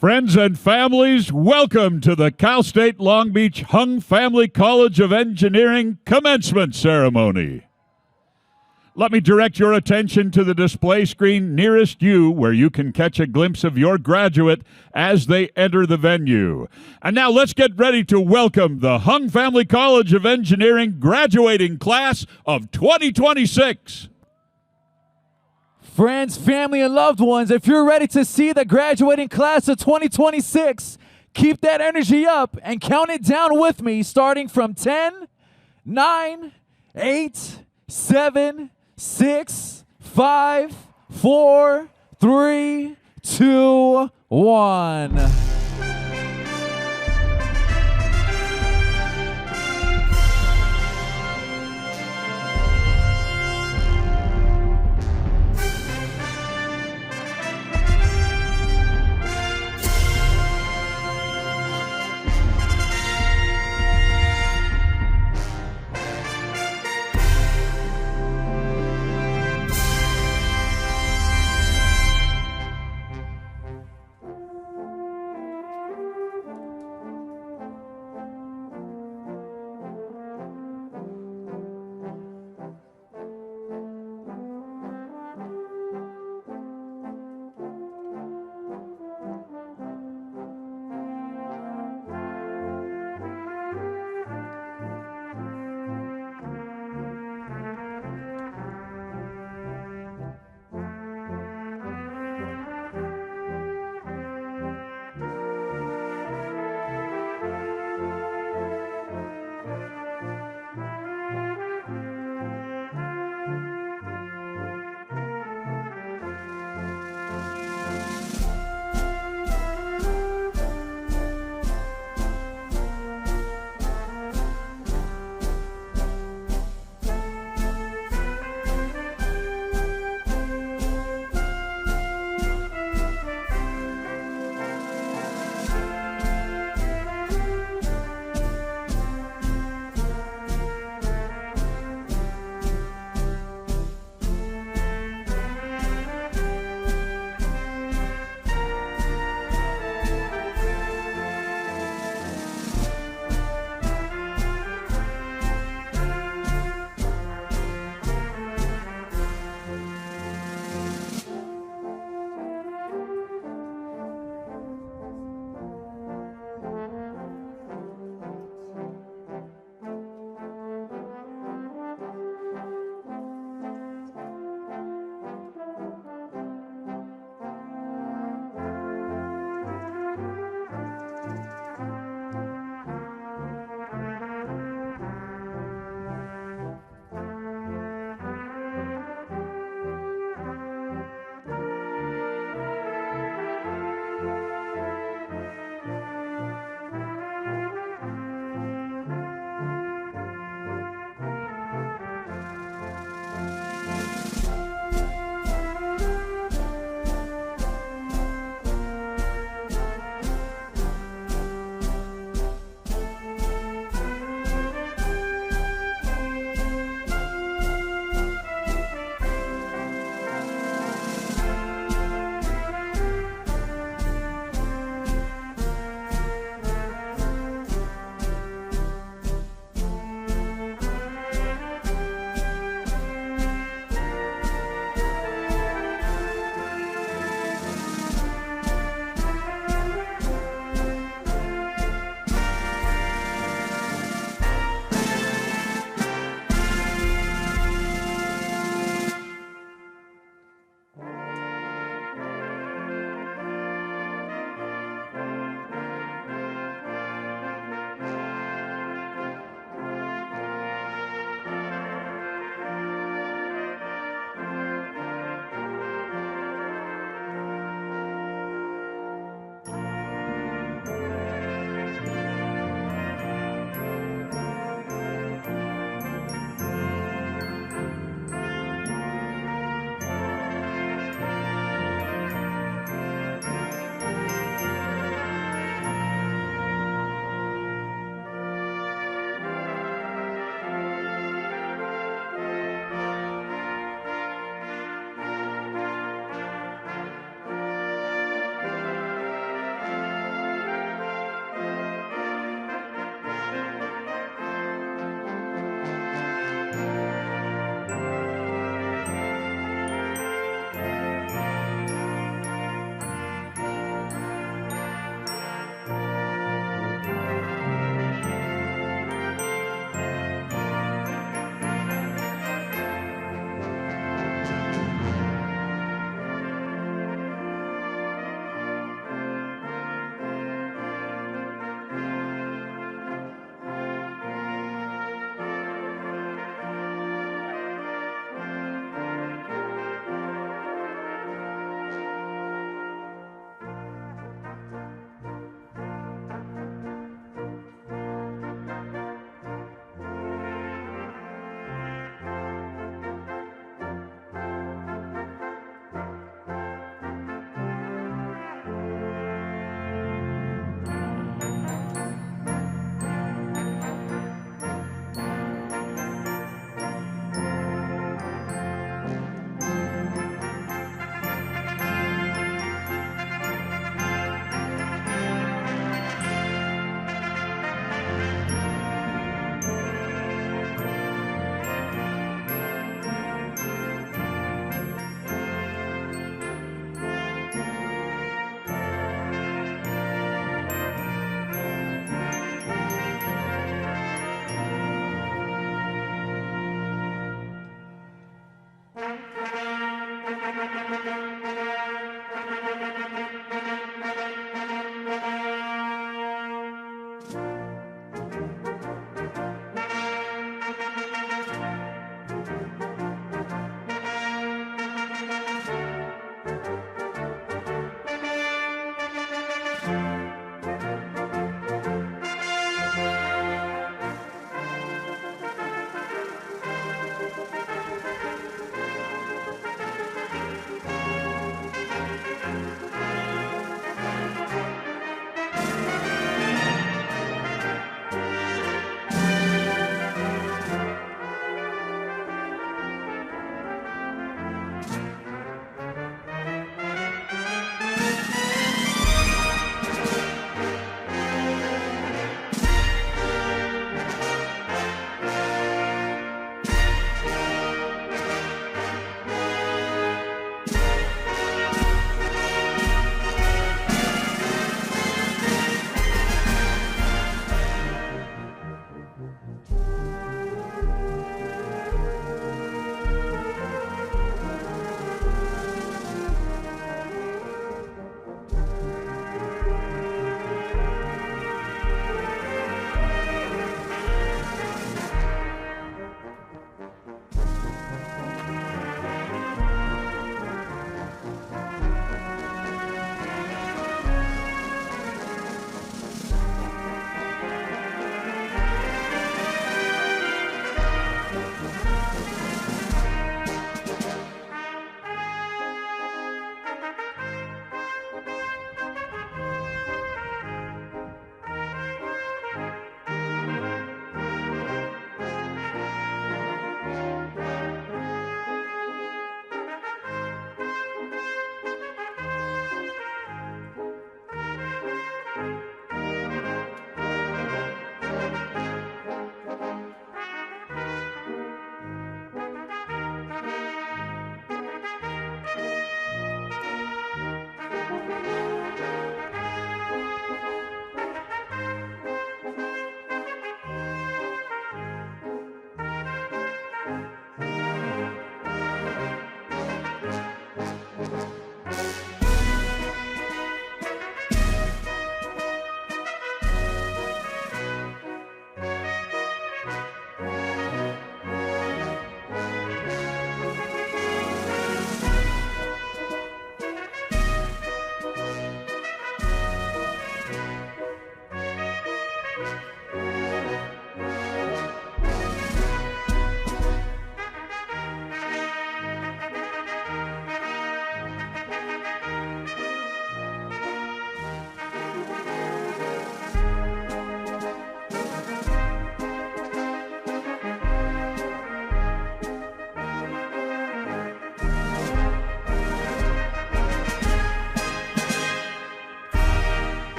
Friends and families, welcome to the Cal State Long Beach Hung Family College of Engineering commencement ceremony. Let me direct your attention to the display screen nearest you where you can catch a glimpse of your graduate as they enter the venue. And now let's get ready to welcome the Hung Family College of Engineering graduating class of 2026. Friends, family, and loved ones, if you're ready to see the graduating class of 2026, keep that energy up and count it down with me, starting from 10, 9, 8, 7, 6, 5, 4, 3, 2, 1.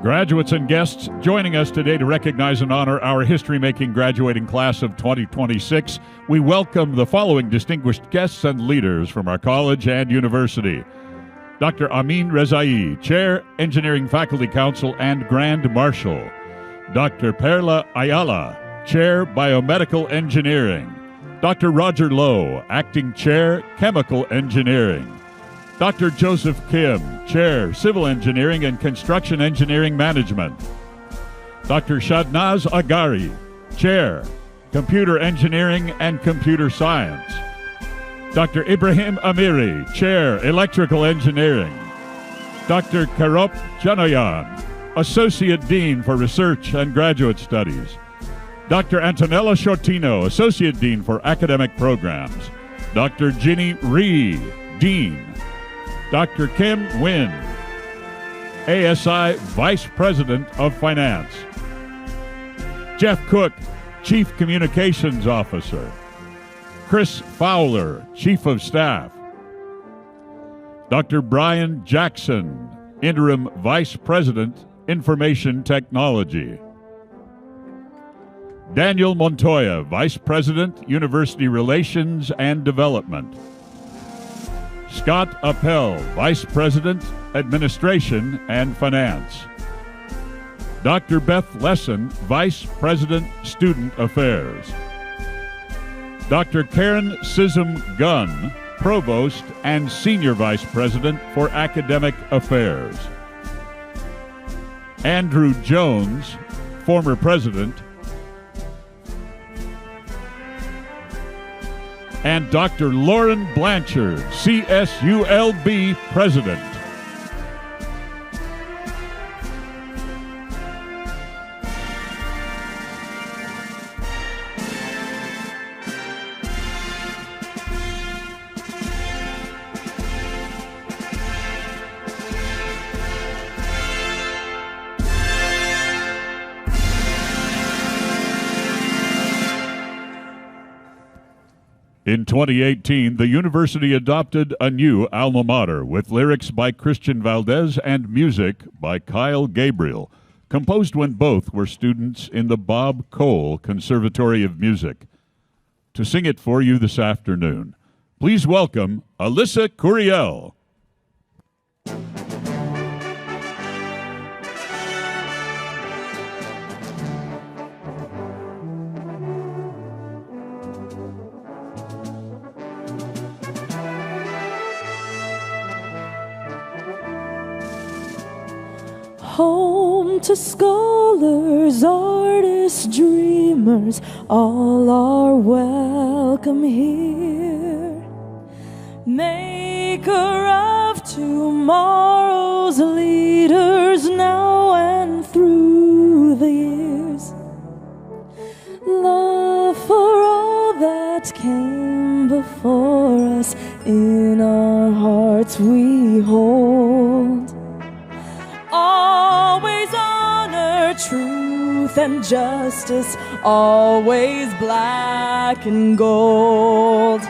Graduates and guests joining us today to recognize and honor our history-making graduating class of 2026, we welcome the following distinguished guests and leaders from our college and university. Dr. Amin Rezai, Chair, Engineering Faculty Council and Grand Marshal. Dr. Perla Ayala, Chair, Biomedical Engineering. Dr. Roger Lowe, Acting Chair, Chemical Engineering. Dr. Joseph Kim, Chair, Civil Engineering and Construction Engineering Management. Dr. Shadnaz Agari, Chair, Computer Engineering and Computer Science. Dr. Ibrahim Amiri, Chair, Electrical Engineering. Dr. Karop Janoyan, Associate Dean for Research and Graduate Studies. Dr. Antonella Shortino, Associate Dean for Academic Programs. Dr. Ginny Ree, Dean. Dr. Kim Nguyen, ASI Vice President of Finance. Jeff Cook, Chief Communications Officer. Chris Fowler, Chief of Staff. Dr. Brian Jackson, Interim Vice President, Information Technology. Daniel Montoya, Vice President, University Relations and Development. Scott Appel, Vice President, Administration and Finance. Dr. Beth Lesson, Vice President, Student Affairs. Dr. Karen Sism Gunn, Provost and Senior Vice President for Academic Affairs. Andrew Jones, former President. And Dr. Lauren Blanchard, CSULB President. In 2018, the university adopted a new alma mater with lyrics by Christian Valdez and music by Kyle Gabriel, composed when both were students in the Bob Cole Conservatory of Music. To sing it for you this afternoon, please welcome Alyssa Curiel. Home to scholars, artists, dreamers, all are welcome here. Maker of tomorrow's leaders now and through the years. Love for all that came before us, in our hearts we hold. Always honor truth and justice, always black and gold.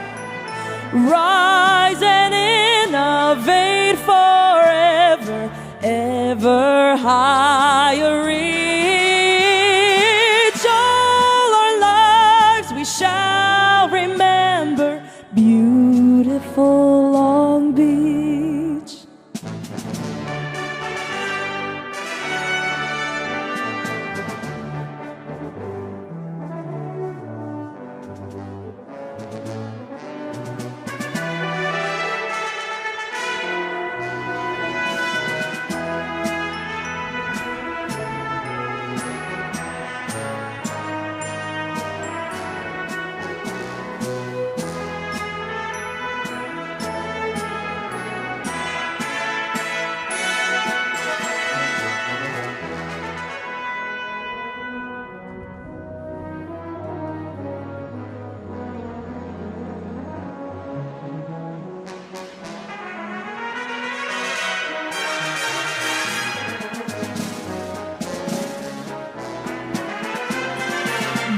Rise and innovate forever, ever higher reach. All our lives we shall remember beautiful Long Beach.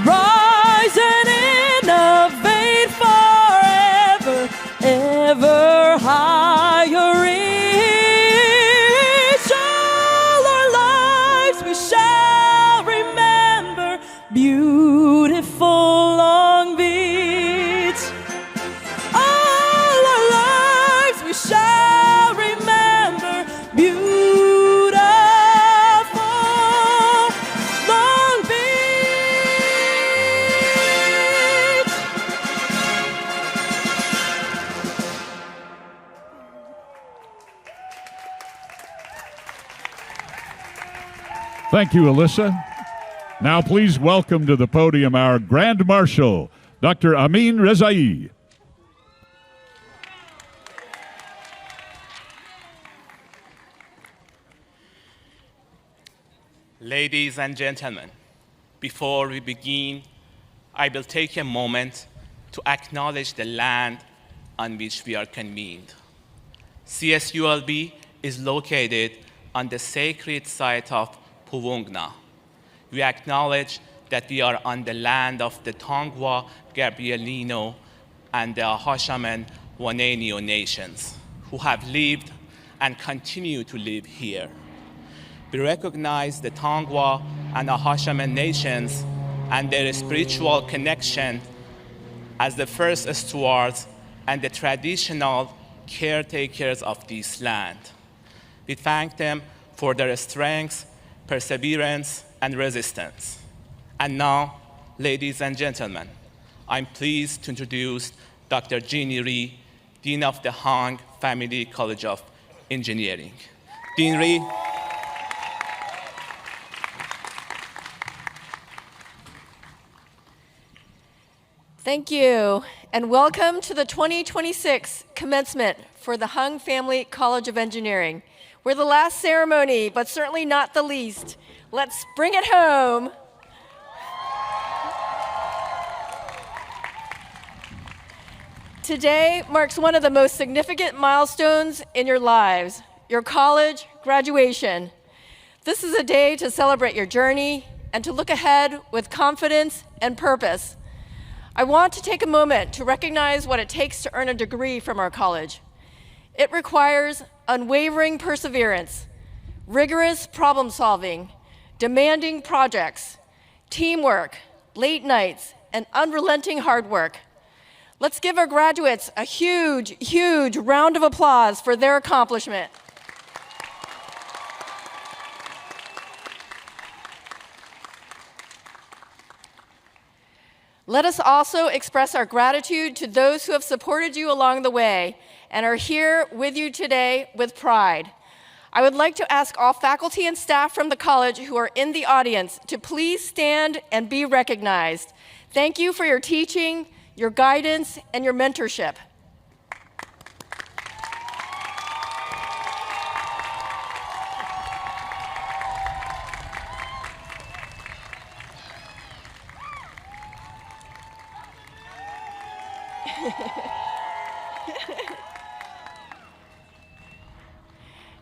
Rise and innovate forever, ever higher reach. All our Thank you, Alyssa. Now please welcome to the podium our Grand Marshal, Dr. Amin Rezai. Ladies and gentlemen, before we begin, I will take a moment to acknowledge the land on which we are convened. CSULB is located on the sacred site of Puvungna. We acknowledge that we are on the land of the Tongva Gabrielino and the Hashaman Wanenio nations, who have lived and continue to live here. We recognize the Tongva and the Hashaman nations and their spiritual connection as the first stewards and the traditional caretakers of this land. We thank them for their strength, perseverance, and resistance. And now, ladies and gentlemen, I'm pleased to introduce Dr. Jeannie Rhee, Dean of the Hung Family College of Engineering. Dean Rhee. Thank you, and welcome to the 2026 Commencement for the Hung Family College of Engineering. We're the last ceremony, but certainly not the least. Let's bring it home. Today marks one of the most significant milestones in your lives, your college graduation. This is a day to celebrate your journey and to look ahead with confidence and purpose. I want to take a moment to recognize what it takes to earn a degree from our college. It requires unwavering perseverance, rigorous problem solving, demanding projects, teamwork, late nights, and unrelenting hard work. Let's give our graduates a huge, huge round of applause for their accomplishment. Let us also express our gratitude to those who have supported you along the way and are here with you today with pride. I would like to ask all faculty and staff from the college who are in the audience to please stand and be recognized. Thank you for your teaching, your guidance, and your mentorship.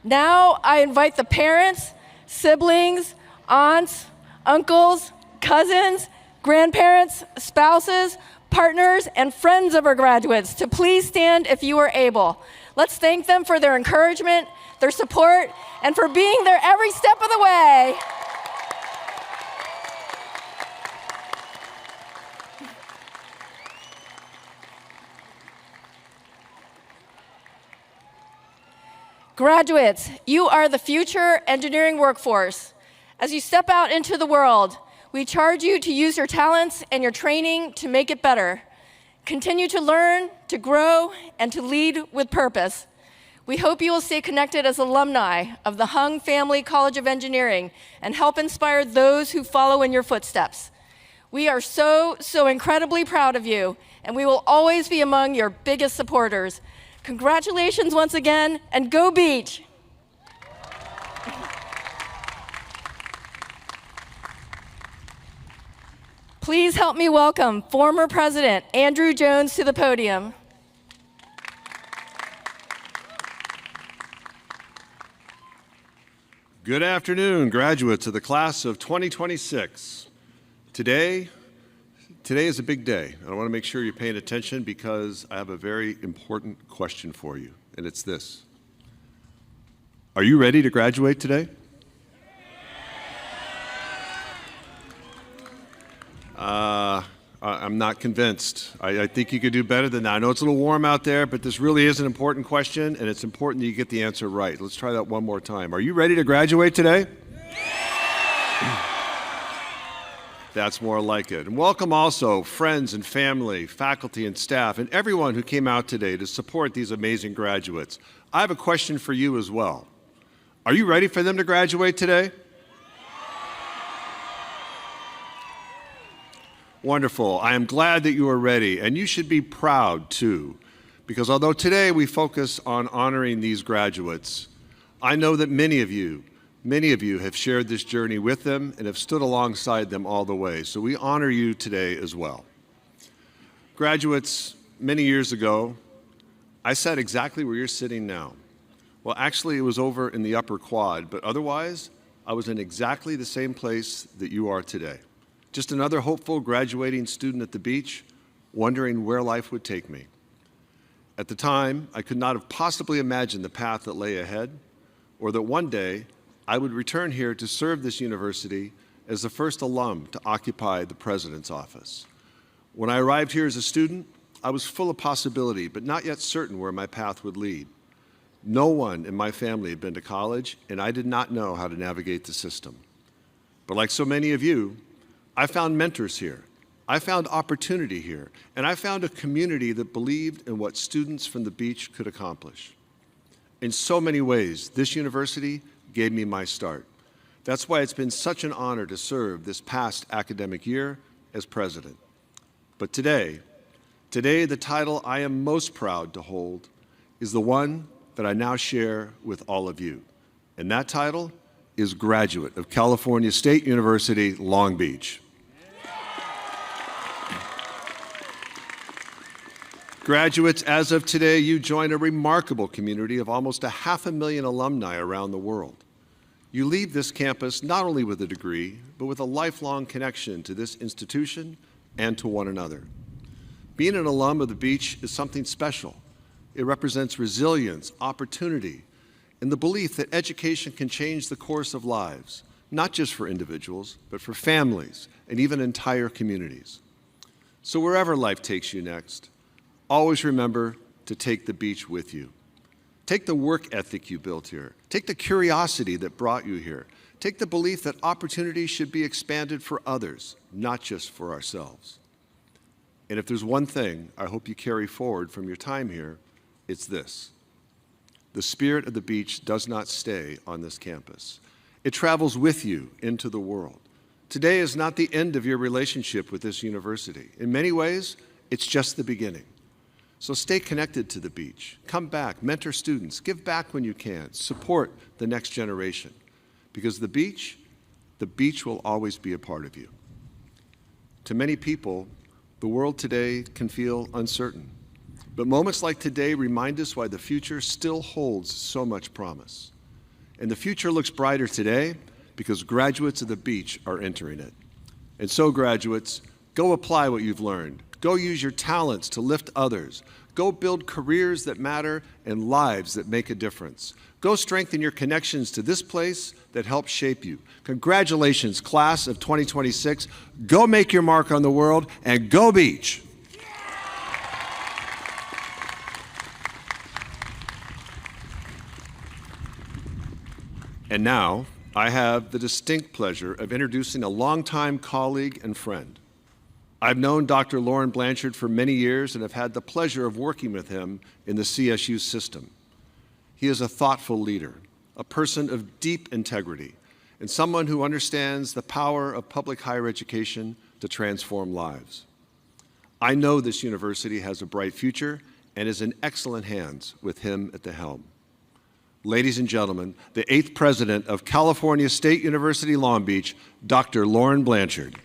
Now I invite the parents, siblings, aunts, uncles, cousins, grandparents, spouses, partners, and friends of our graduates to please stand if you are able. Let's thank them for their encouragement, their support, and for being there every step of the way. Graduates, you are the future engineering workforce. As you step out into the world, we charge you to use your talents and your training to make it better. Continue to learn, to grow, and to lead with purpose. We hope you will stay connected as alumni of the Hung Family College of Engineering and help inspire those who follow in your footsteps. We are so incredibly proud of you, and we will always be among your biggest supporters. Congratulations once again, and go Beach! Please help me welcome former President Andrew Jones to the podium. Good afternoon, graduates of the class of 2026. Today is a big day. I want to make sure you're paying attention because I have a very important question for you, and it's this. Are you ready to graduate today? I'm not convinced. I think you could do better than that. I know it's a little warm out there, but this really is an important question, and it's important that you get the answer right. Let's try that one more time. Are you ready to graduate today? That's more like it. And welcome also friends and family, faculty and staff, and everyone who came out today to support these amazing graduates. I have a question for you as well. Are you ready for them to graduate today? Wonderful. I am glad that you are ready, and you should be proud too, because although today we focus on honoring these graduates, I know that many of you have shared this journey with them and have stood alongside them all the way, so we honor you today as well. Graduates, many years ago, I sat exactly where you're sitting now. Well, actually, it was over in the upper quad, but otherwise, I was in exactly the same place that you are today. Just another hopeful graduating student at the beach, wondering where life would take me. At the time, I could not have possibly imagined the path that lay ahead, or that one day I would return here to serve this university as the first alum to occupy the president's office. When I arrived here as a student, I was full of possibility, but not yet certain where my path would lead. No one in my family had been to college, and I did not know how to navigate the system. But like so many of you, I found mentors here. I found opportunity here, and I found a community that believed in what students from the beach could accomplish. In so many ways, this university gave me my start. That's why it's been such an honor to serve this past academic year as president. But today, the title I am most proud to hold is the one that I now share with all of you. And that title is Graduate of California State University, Long Beach. Graduates, as of today, you join a remarkable community of almost 500,000 alumni around the world. You leave this campus not only with a degree, but with a lifelong connection to this institution and to one another. Being an alum of the beach is something special. It represents resilience, opportunity, and the belief that education can change the course of lives, not just for individuals, but for families and even entire communities. So wherever life takes you next, always remember to take the beach with you. Take the work ethic you built here. Take the curiosity that brought you here. Take the belief that opportunity should be expanded for others, not just for ourselves. And if there's one thing I hope you carry forward from your time here, it's this. The spirit of the beach does not stay on this campus. It travels with you into the world. Today is not the end of your relationship with this university. In many ways, it's just the beginning. So stay connected to the beach. Come back, mentor students, give back when you can, support the next generation. Because the beach will always be a part of you. To many people, the world today can feel uncertain. But moments like today remind us why the future still holds so much promise. And the future looks brighter today because graduates of the beach are entering it. And so, graduates, go apply what you've learned. Go use your talents to lift others. Go build careers that matter and lives that make a difference. Go strengthen your connections to this place that helped shape you. Congratulations, class of 2026. Go make your mark on the world and go beach. And now, I have the distinct pleasure of introducing a longtime colleague and friend. I've known Dr. Lauren Blanchard for many years and have had the pleasure of working with him in the CSU system. He is a thoughtful leader, a person of deep integrity, and someone who understands the power of public higher education to transform lives. I know this university has a bright future and is in excellent hands with him at the helm. Ladies and gentlemen, the 8th president of California State University, Long Beach, Dr. Lauren Blanchard.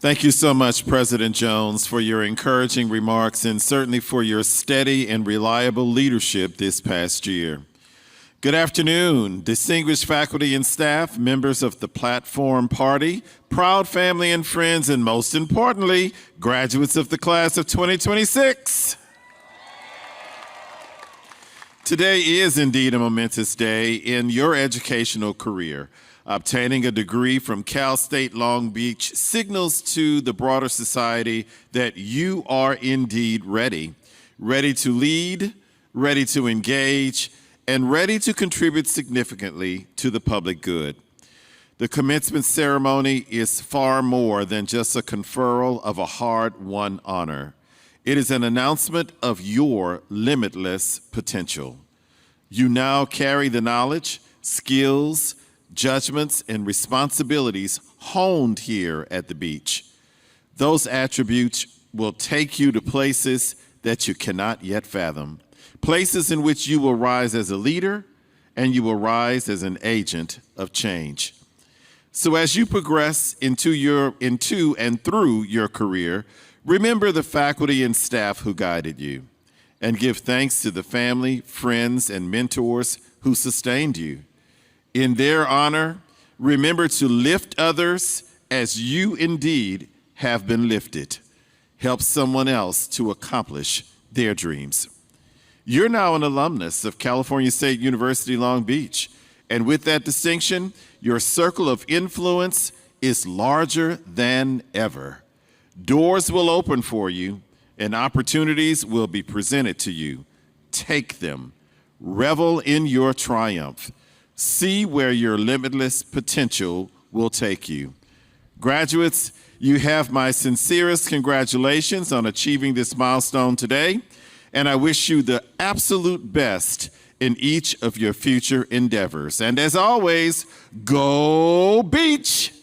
Thank you so much, President Jones, for your encouraging remarks and certainly for your steady and reliable leadership this past year. Good afternoon, distinguished faculty and staff, members of the Platform Party, proud family and friends, and most importantly, graduates of the class of 2026. Today is indeed a momentous day in your educational career. Obtaining a degree from Cal State Long Beach signals to the broader society that you are indeed ready to lead, ready to engage, and ready to contribute significantly to the public good. The commencement ceremony is far more than just a conferral of a hard-won honor. It is an announcement of your limitless potential. You now carry the knowledge, skills, judgments, and responsibilities honed here at the beach. Those attributes will take you to places that you cannot yet fathom, places in which you will rise as a leader and you will rise as an agent of change. So as you progress into and through your career, remember the faculty and staff who guided you, and give thanks to the family, friends, and mentors who sustained you. In their honor, remember to lift others as you indeed have been lifted. Help someone else to accomplish their dreams. You're now an alumnus of California State University, Long Beach, and with that distinction, your circle of influence is larger than ever. Doors will open for you, and opportunities will be presented to you. Take them. Revel in your triumph. See where your limitless potential will take you. Graduates, you have my sincerest congratulations on achieving this milestone today, and I wish you the absolute best in each of your future endeavors. And as always, go Beach!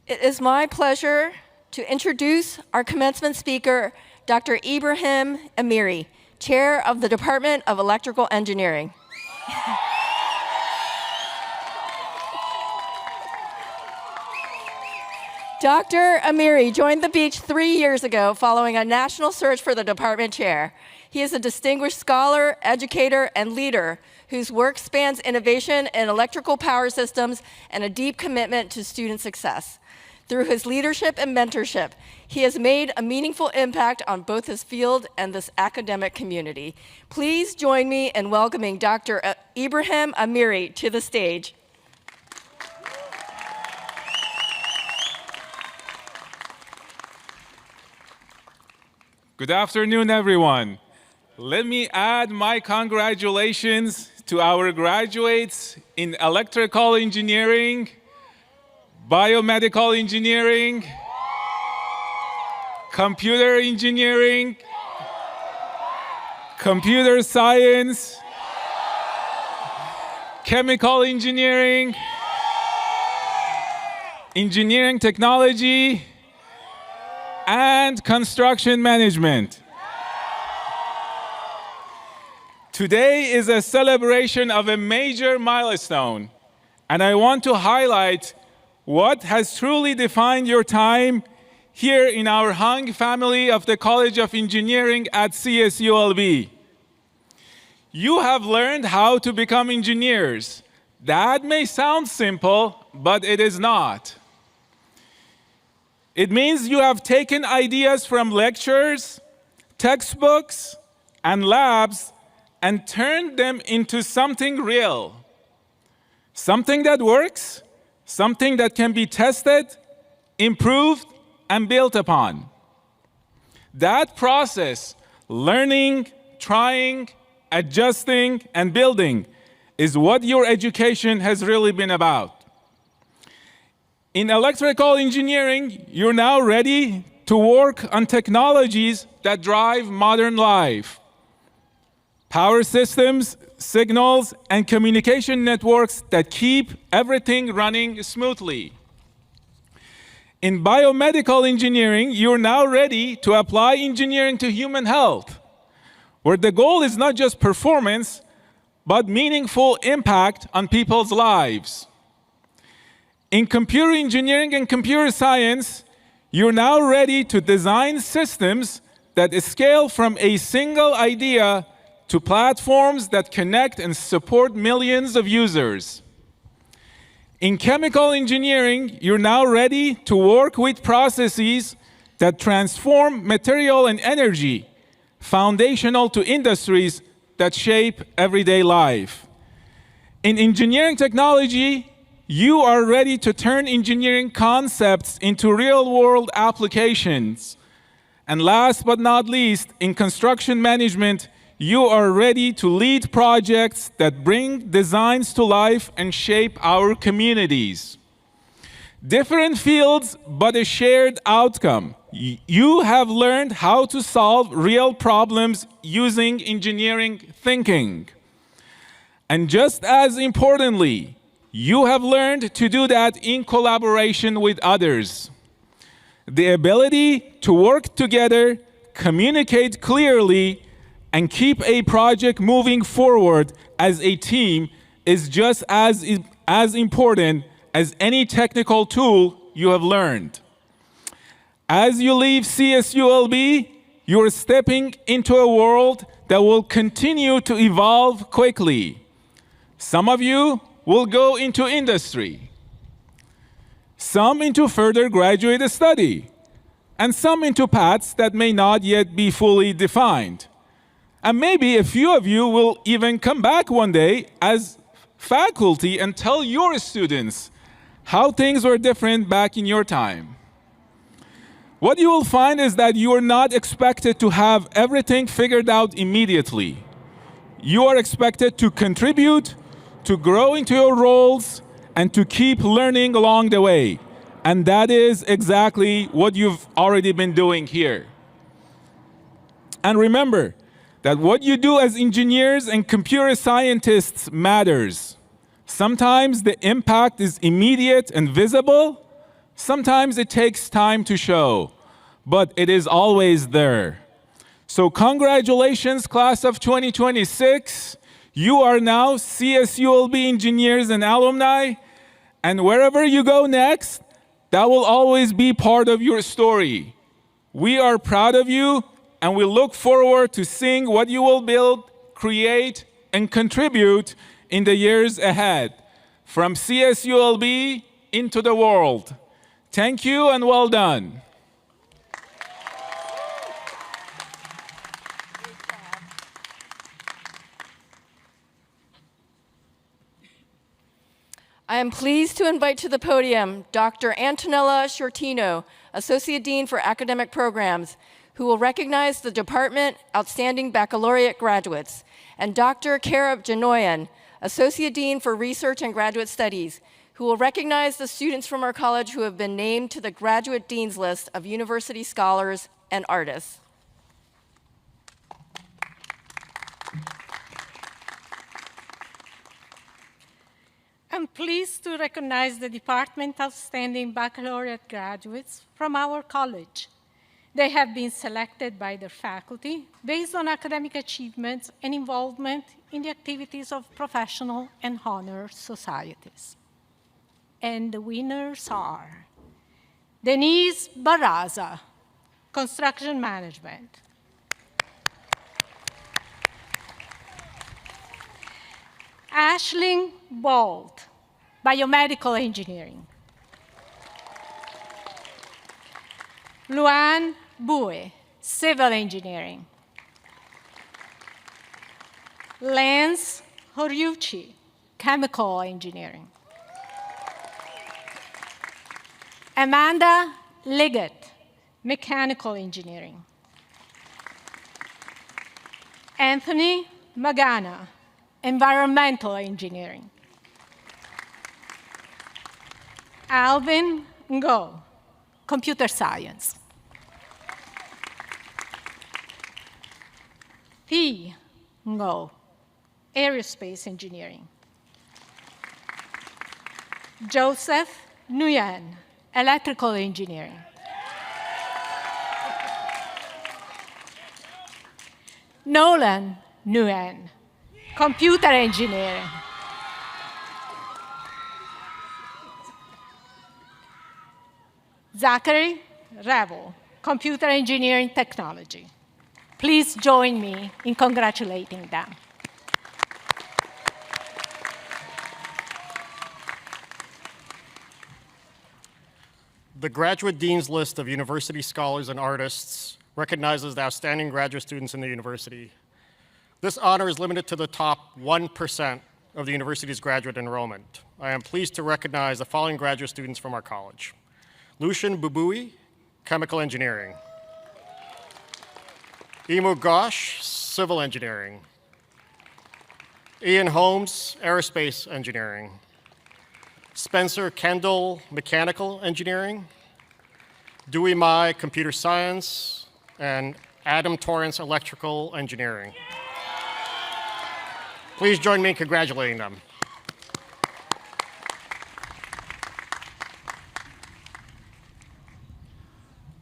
It is my pleasure to introduce our commencement speaker, Dr. Ibrahim Amiri, Chair of the Department of Electrical Engineering. Dr. Amiri joined the Beach 3 years ago following a national search for the department chair. He is a distinguished scholar, educator, and leader whose work spans innovation in electrical power systems and a deep commitment to student success. Through his leadership and mentorship, he has made a meaningful impact on both his field and this academic community. Please join me in welcoming Dr. Ibrahim Amiri to the stage. Good afternoon, everyone. Let me add my congratulations to our graduates in electrical engineering, biomedical engineering, computer engineering, computer science, chemical engineering, engineering technology, and construction management. Today is a celebration of a major milestone, and I want to highlight what has truly defined your time here in our Hung family of the College of Engineering at CSULB. You have learned how to become engineers. That may sound simple, but it is not. It means you have taken ideas from lectures, textbooks, and labs and turned them into something real. Something that works, something that can be tested, improved, and built upon. That process, learning, trying, adjusting, and building, is what your education has really been about. In electrical engineering, you're now ready to work on technologies that drive modern life. Power systems, signals, and communication networks that keep everything running smoothly. In biomedical engineering, you're now ready to apply engineering to human health, where the goal is not just performance, but meaningful impact on people's lives. In computer engineering and computer science, you're now ready to design systems that scale from a single idea to platforms that connect and support millions of users. In chemical engineering, you're now ready to work with processes that transform material and energy, foundational to industries that shape everyday life. In engineering technology, you are ready to turn engineering concepts into real-world applications. And last but not least, in construction management, you are ready to lead projects that bring designs to life and shape our communities. Different fields, but a shared outcome. You have learned how to solve real problems using engineering thinking. And just as importantly, you have learned to do that in collaboration with others. The ability to work together, communicate clearly, and keep a project moving forward as a team is just as important as any technical tool you have learned. As you leave CSULB, you are stepping into a world that will continue to evolve quickly. Some of you will go into industry, some into further graduate study, and some into paths that may not yet be fully defined. And maybe a few of you will even come back one day as faculty and tell your students how things were different back in your time. What you will find is that you are not expected to have everything figured out immediately. You are expected to contribute, to grow into your roles, and to keep learning along the way. And that is exactly what you've already been doing here. And remember that what you do as engineers and computer scientists matters. Sometimes the impact is immediate and visible. Sometimes it takes time to show, but it is always there. So congratulations, class of 2026. You are now CSULB engineers and alumni, and wherever you go next, that will always be part of your story. We are proud of you, and we look forward to seeing what you will build, create, and contribute in the years ahead, from CSULB into the world. Thank you and well done. I am pleased to invite to the podium Dr. Antonella Shortino, Associate Dean for Academic Programs, who will recognize the Department Outstanding Baccalaureate graduates, and Dr. Karab Janoyan, Associate Dean for Research and Graduate Studies, who will recognize the students from our college who have been named to the Graduate Dean's List of University Scholars and Artists. I'm pleased to recognize the Department Outstanding Baccalaureate graduates from our college. They have been selected by their faculty based on academic achievements and involvement in the activities of professional and honor societies. And the winners are Denise Barraza, Construction Management. Aisling Bolt, Biomedical Engineering. Luan Bue, Civil Engineering. Lance Horiuchi, Chemical Engineering. Amanda Liggett, Mechanical Engineering. Anthony Magana, Environmental Engineering. Alvin Ngo, Computer Science. P. Ngo, Aerospace Engineering. Joseph Nguyen, Electrical Engineering. Nolan Nguyen, Computer Engineering. Zachary Revel, Computer Engineering Technology. Please join me in congratulating them. The Graduate Dean's List of University Scholars and Artists recognizes the outstanding graduate students in the university. This honor is limited to the top 1% of the university's graduate enrollment. I am pleased to recognize the following graduate students from our college. Lucian Bubui, Chemical Engineering. Emu Ghosh, Civil Engineering. Ian Holmes, Aerospace Engineering. Spencer Kendall, mechanical engineering, Dewey Mai, computer science, and Adam Torrance, electrical engineering. Please join me in congratulating them.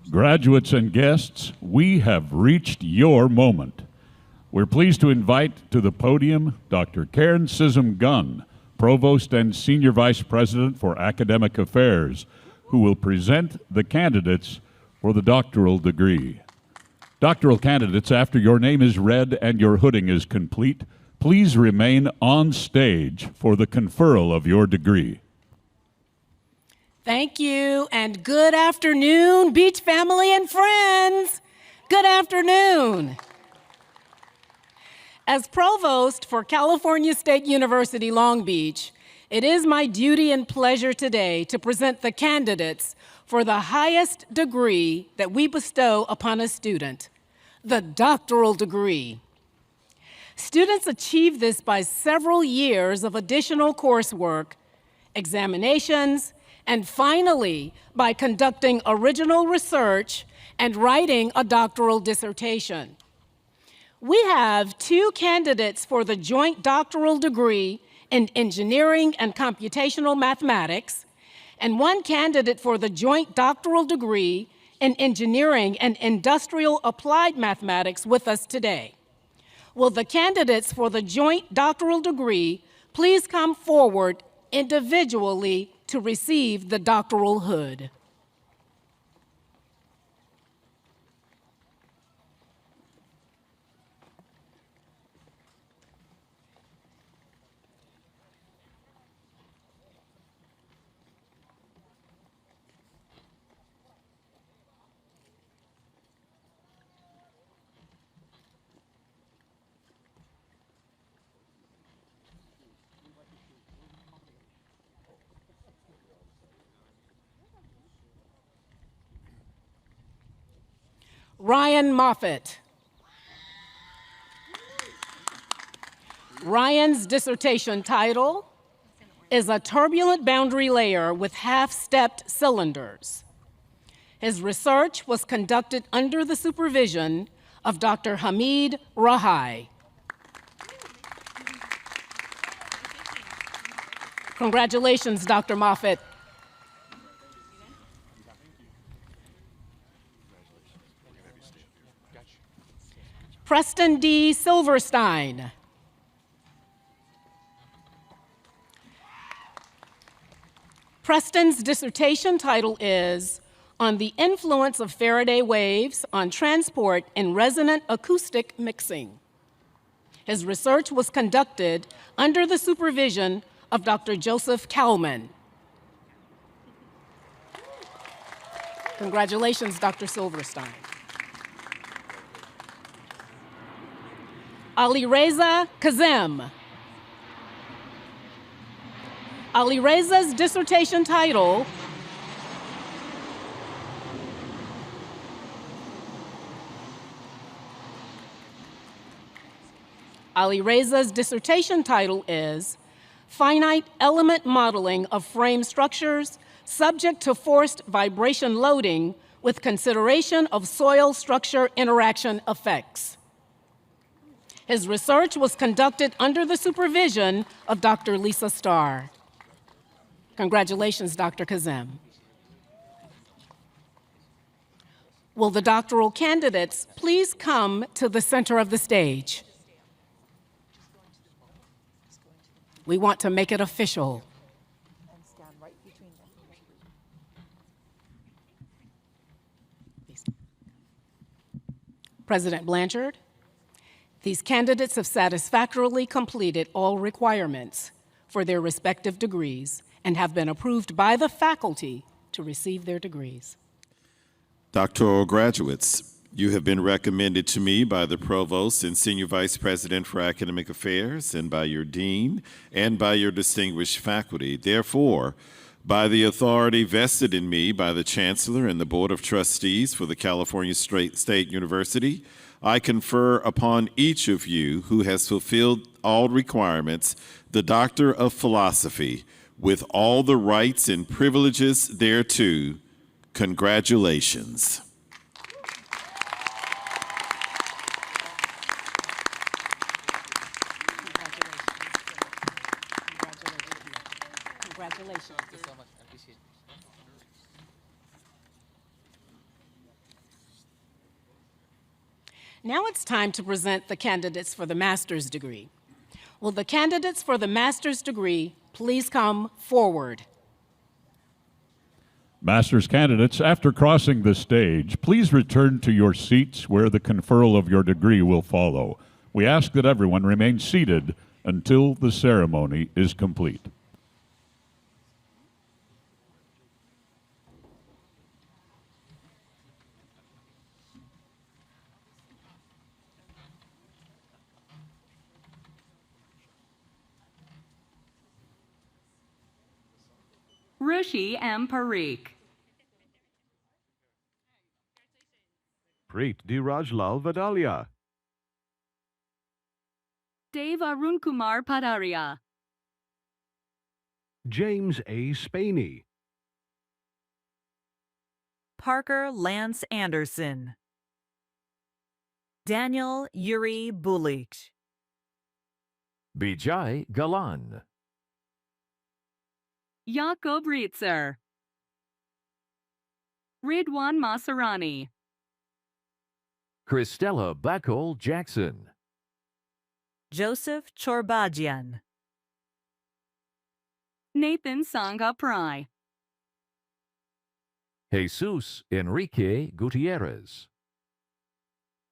Graduates and guests, we have reached your moment. We're pleased to invite to the podium Dr. Karen Sissom-Gunn, Provost and Senior Vice President for Academic Affairs, who will present the candidates for the doctoral degree. Doctoral candidates, after your name is read and your hooding is complete, please remain on stage for the conferral of your degree. Thank you, and good afternoon, Beach family and friends. Good afternoon. As Provost for California State University, Long Beach, it is my duty and pleasure today to present the candidates for the highest degree that we bestow upon a student, the doctoral degree. Students achieve this by several years of additional coursework, examinations, and finally, by conducting original research and writing a doctoral dissertation. We have 2 candidates for the joint doctoral degree in engineering and computational mathematics, and 1 candidate for the joint doctoral degree in engineering and industrial applied mathematics with us today. Will the candidates for the joint doctoral degree please come forward individually to receive the doctoral hood? Ryan Moffitt. Ryan's dissertation title is A Turbulent Boundary Layer with Half-Stepped Cylinders. His research was conducted under the supervision of Dr. Hamid Rahai. Congratulations, Dr. Moffitt. Preston D. Silverstein. Preston's dissertation title is On the Influence of Faraday Waves on Transport in Resonant Acoustic Mixing. His research was conducted under the supervision of Dr. Joseph Kalman. Congratulations, Dr. Silverstein. Alireza Kazem. Alireza's dissertation title is Finite Element Modeling of Frame Structures Subject to Forced Vibration Loading with Consideration of Soil Structure Interaction Effects. His research was conducted under the supervision of Dr. Lisa Starr. Congratulations, Dr. Kazem. Will the doctoral candidates please come to the center of the stage? We want to make it official. President Blanchard, these candidates have satisfactorily completed all requirements for their respective degrees and have been approved by the faculty to receive their degrees. Doctoral graduates, you have been recommended to me by the Provost and Senior Vice President for Academic Affairs and by your Dean and by your distinguished faculty. Therefore, by the authority vested in me by the Chancellor and the Board of Trustees for the California State University, I confer upon each of you who has fulfilled all requirements the Doctor of Philosophy with all the rights and privileges thereto. Congratulations. Congratulations. Thank you so much. I appreciate it. Now it's time to present the candidates for the master's degree. Will the candidates for the master's degree please come forward? Master's candidates, after crossing the stage, please return to your seats where the conferral of your degree will follow. We ask that everyone remain seated until the ceremony is complete. Rishi M. Parikh. Preet D. Rajlal Vadalia. Dave Arun Kumar Padaria. James A. Spaney. Parker Lance Anderson. Daniel Yuri Bulich. Bijay Galan. Jakob Rietzer. Ridwan Masarani. Christella Bacol Jackson. Joseph Chorbajian. Nathan Sangha Prai. Jesus Enrique Gutierrez.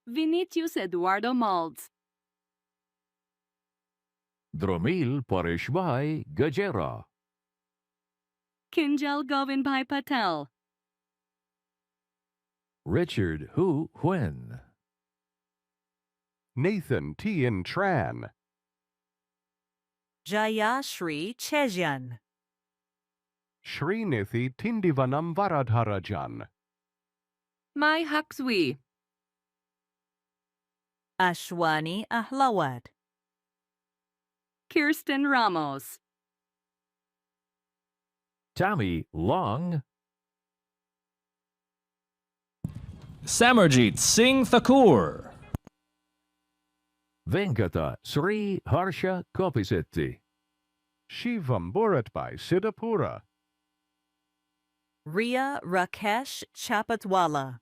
Vinicius Eduardo Malds. Dromil Pareshbhai Gajera. Kinjal Govindbhai Patel. Richard Hu Huen. Nathan Tien Tran. Jayashri Chejian. Srinithi Tindivanam Varadharajan. Mai Haksui. Ashwani Ahlawat. Kirsten Ramos. Tammy Long. Samarjeet Singh Thakur. Venkata Sri Harsha Kopisetti. Shivam Bharatbhai Siddhapura. Ria Rakesh Chapatwala.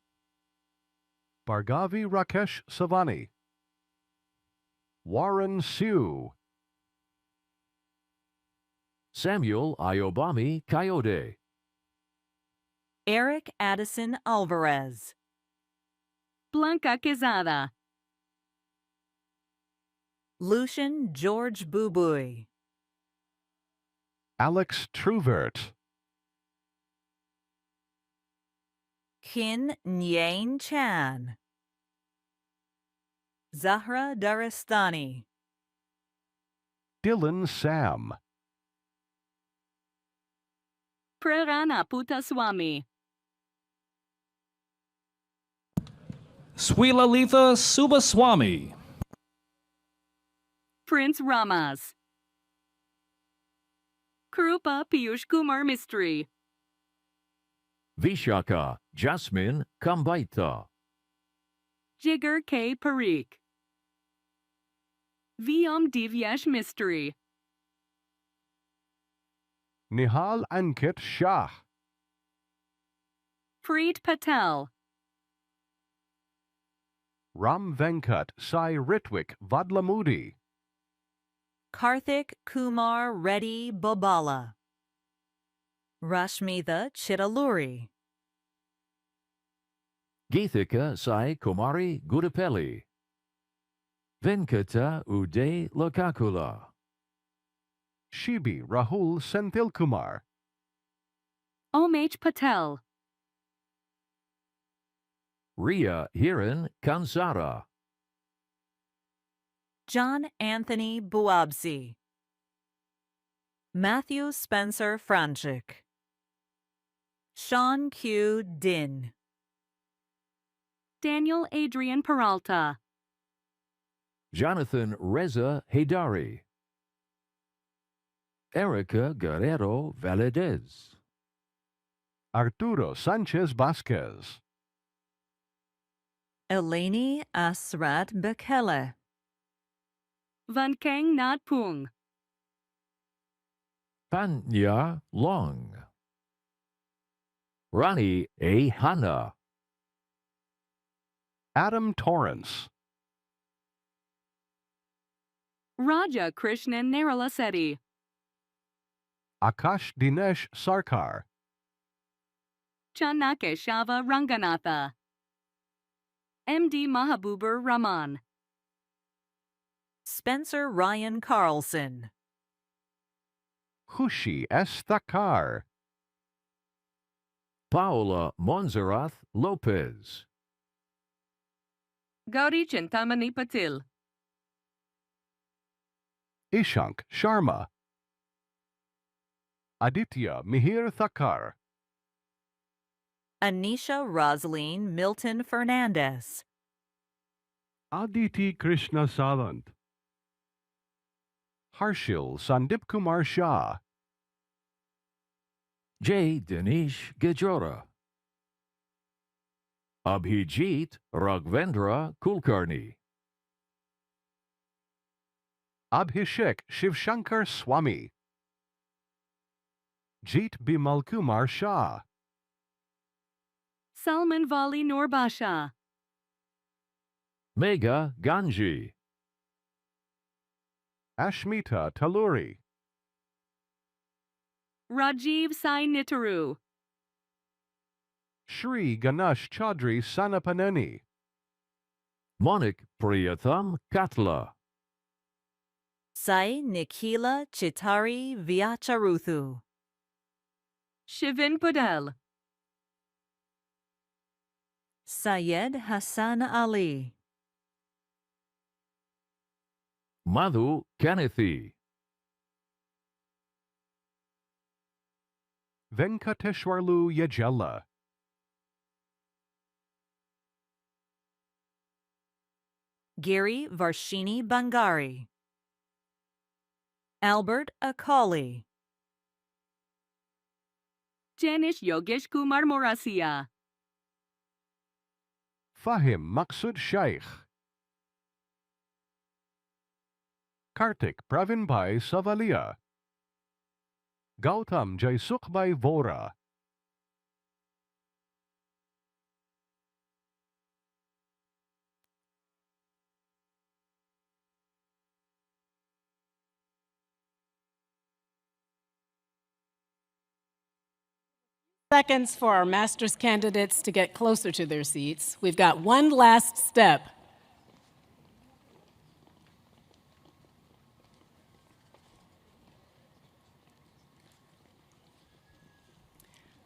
Bhargavi Rakesh Savani. Warren Siu. Samuel Ayobami Coyote. Eric Addison Alvarez. Blanca Quezada. Lucian George Bubui. Alex Truvert. Kin Nyain Chan. Zahra Daristani. Dylan Sam. Prerana Putaswamy. Sweelalitha Subaswamy. Prince Ramas. Krupa Piyush Kumar Mistry. Vishaka Jasmine Kambaita. Jigar K. Parikh. Vyom Divyesh Mistry. Nihal Ankit Shah. Preet Patel. Ram Venkat Sai Ritwik Vadlamudi. Karthik Kumar Reddy Bobala. Rashmitha Chittaluri. Geethika Sai Kumari Gudapelli. Venkata Uday Lokakula. Shibi Rahul Senthilkumar. Omech Patel. Ria Hiran Kansara. John Anthony Buabsi. Matthew Spencer Franchik. Sean Q. Din. Daniel Adrian Peralta. Jonathan Reza Haydari. Erica Guerrero Valadez. Arturo Sanchez Vasquez. Eleni Asrat Bekele. Van Keng Nat Pung. Panya Long. Ronnie A. Hanna. Adam Torrance. Raja Krishnan Neralasetti. Akash Dinesh Sarkar. Chanake Shava Ranganatha. MD Mahabubur Rahman. Spencer Ryan Carlson. Hushi S. Thakar. Paola Monserrat Lopez. Gauri Chintamani Patil. Ishank Sharma. Aditya Mihir Thakar. Anisha Rosaline Milton Fernandez. Aditi Krishna Salant. Harshil Sandip Kumar Shah. J. Dinesh Gajora. Abhijit Raghvendra Kulkarni. Abhishek Shivshankar Swami. Jeet Bimal Kumar Shah. Salman Vali Norbasha. Megha Ganji. Ashmita Taluri. Rajiv Sai Nitaru. Shri Ganesh Chaudhry Sanapaneni. Monik Priyatham Katla. Sai Nikhila Chitari Vyacharuthu. Shivin Padel. Syed Hassan Ali. Madhu Kanithi. Venkateshwarlu Yajella. Giri Varshini Bangari. Albert Akali. Janish Yogesh Kumar Morasia. Fahim Maksud Shaikh. Kartik Pravinbhai Savalia. Gautam Jaisukbhai Vora. Seconds for our master's candidates to get closer to their seats. We've got one last step.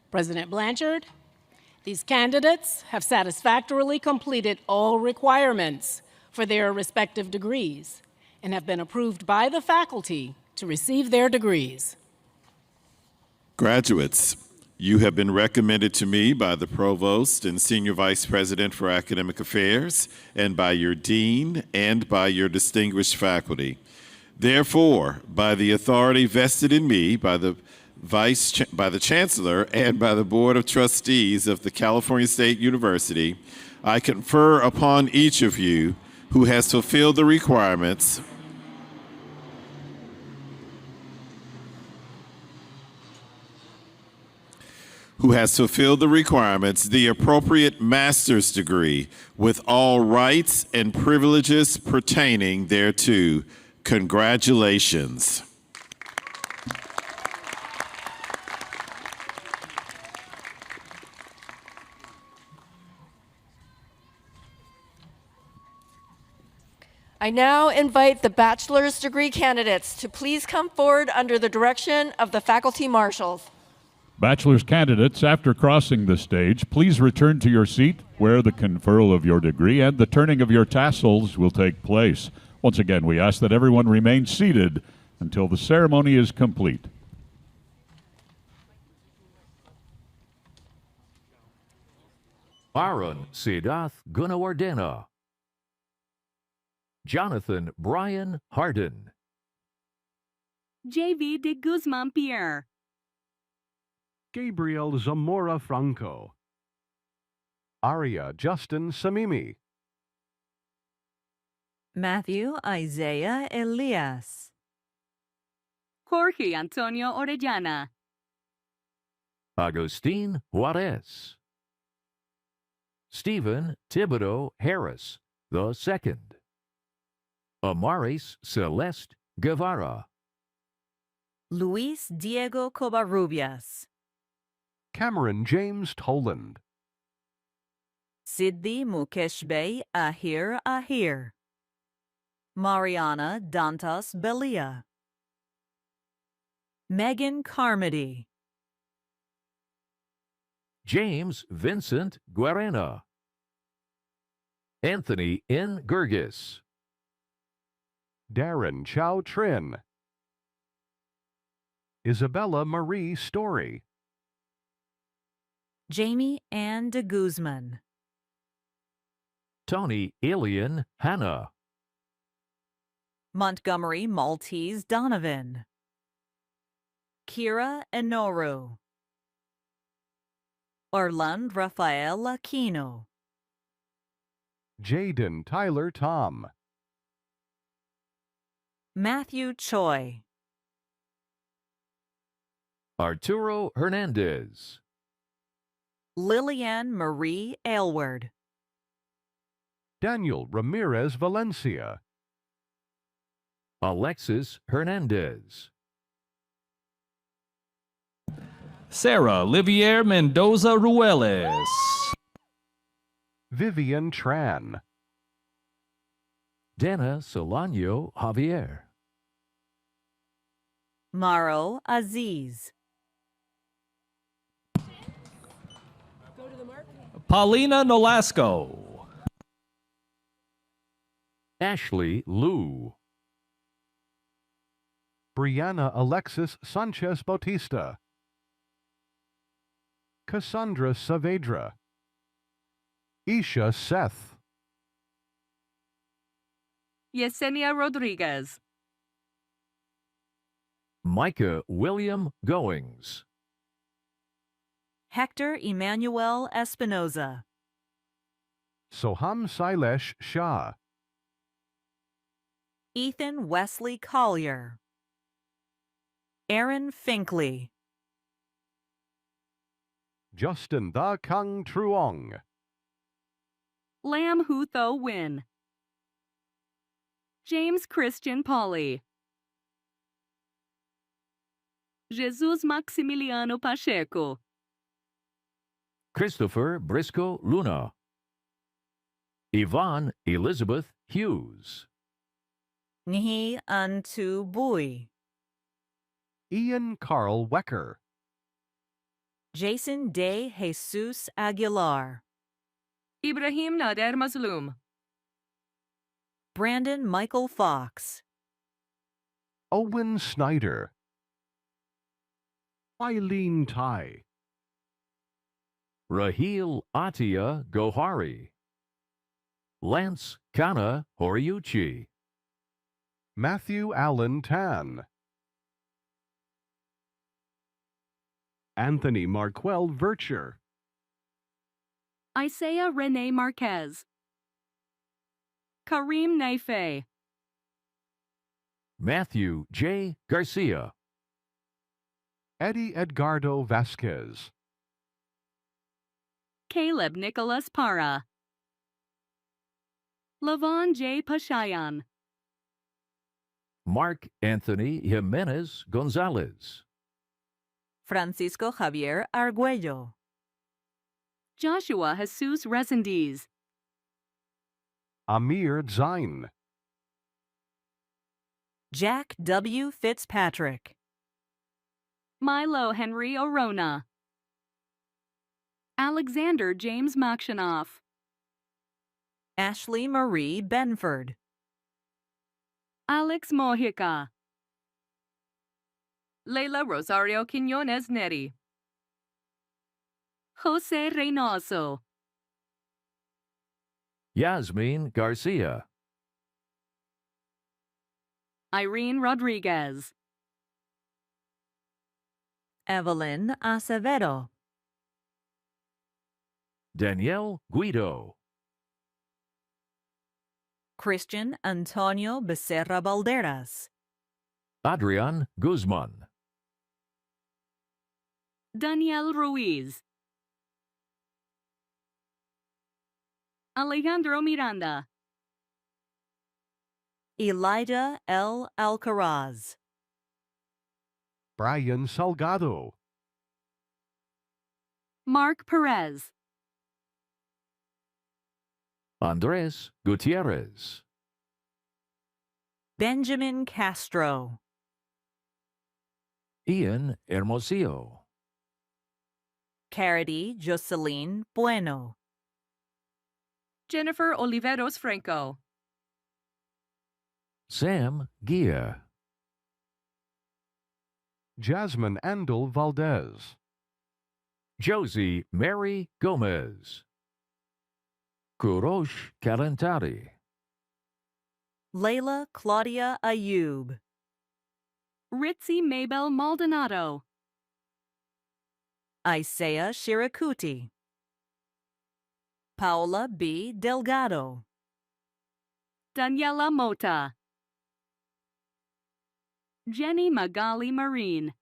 President Blanchard, these candidates have satisfactorily completed all requirements for their respective degrees and have been approved by the faculty to receive their degrees. Graduates, you have been recommended to me by the Provost and Senior Vice President for Academic Affairs, and by your Dean, and by your distinguished faculty. Therefore, by the authority vested in me by the Chancellor and by the Board of Trustees of the California State University, I confer upon each of you who has fulfilled the requirements the appropriate master's degree with all rights and privileges pertaining thereto. Congratulations. I now invite the bachelor's degree candidates to please come forward under the direction of the faculty marshals. Bachelor's candidates, after crossing the stage, please return to your seat where the conferral of your degree and the turning of your tassels will take place. Once again, we ask that everyone remain seated until the ceremony is complete. Aaron Siddharth Gunawardena. Jonathan Brian Harden. J.V. de Guzman Pierre. Gabriel Zamora Franco. Aria Justin Samimi. Matthew Isaiah Elias. Jorge Antonio Orellana. Agustin Juarez. Stephen Thibodeau Harris, II. Amaris Celeste Guevara. Luis Diego Covarrubias. Cameron James Toland. Siddhi Mukeshbey Ahir. Mariana Dantas Belia. Megan Carmody. James Vincent Guarena. Anthony N. Gurgis. Darren Chow Trin. Isabella Marie Story. Jamie Ann de Guzman. Tony Elian Hanna. Montgomery Maltese Donovan. Kira Enoru. Orland Rafael Aquino. Jaden Tyler Tom. Matthew Choi. Arturo Hernandez. Lillian Marie Aylward. Daniel Ramirez Valencia. Alexis Hernandez. Sarah Livier Mendoza Rueles. Vivian Tran. Dana Solano Javier. Maro Aziz. Paulina Nolasco. Ashley Liu. Brianna Alexis Sanchez Bautista. Cassandra Saavedra. Isha Seth. Yesenia Rodriguez. Micah William Goings. Hector Emmanuel Espinoza. Soham Sailesh Shah. Ethan Wesley Collier. Aaron Finkley. Justin Da Kang Truong. Lam Hu Tho Win. James Christian Pauli. Jesus Maximiliano Pacheco. Christopher Briscoe Luna. Yvonne Elizabeth Hughes. Nhi Antu Bui. Ian Carl Wecker. Jason De Jesus Aguilar. Ibrahim Nader Mazlum. Brandon Michael Fox. Owen Snyder. Eileen Tai. Raheel Atia Gohari. Lance Kana Horiuchi. Matthew Allen Tan. Anthony Marquel Vircher. Isaiah Rene Marquez. Kareem Naife. Matthew J. Garcia. Eddie Edgardo Vasquez. Caleb Nicholas Para. Lavon J. Pashayan. Mark Anthony Jimenez Gonzalez. Francisco Javier Arguello. Joshua Jesus Resendiz. Amir Zain. Jack W. Fitzpatrick. Milo Henry Orona. Alexander James Makshanoff. Ashley Marie Benford. Alex Mojica. Leila Rosario Quinones Neri. Jose Reynoso. Yasmin Garcia. Irene Rodriguez. Evelyn Acevedo. Danielle Guido. Christian Antonio Becerra Balderas. Adrian Guzman. Daniel Ruiz. Alejandro Miranda. Elijah L. Alcaraz. Brian Salgado. Mark Perez. Andres Gutierrez. Benjamin Castro. Ian Hermosillo. Carity Jocelyn Bueno. Jennifer Oliveros Franco. Sam Gia. Jasmine Andel Valdez. Josie Mary Gomez. Kurosh Kalantari. Layla Claudia Ayub. Ritzy Mabel Maldonado. Isaiah Shirakuti. Paula B. Delgado. Daniela Mota. Jenny Magali Marine.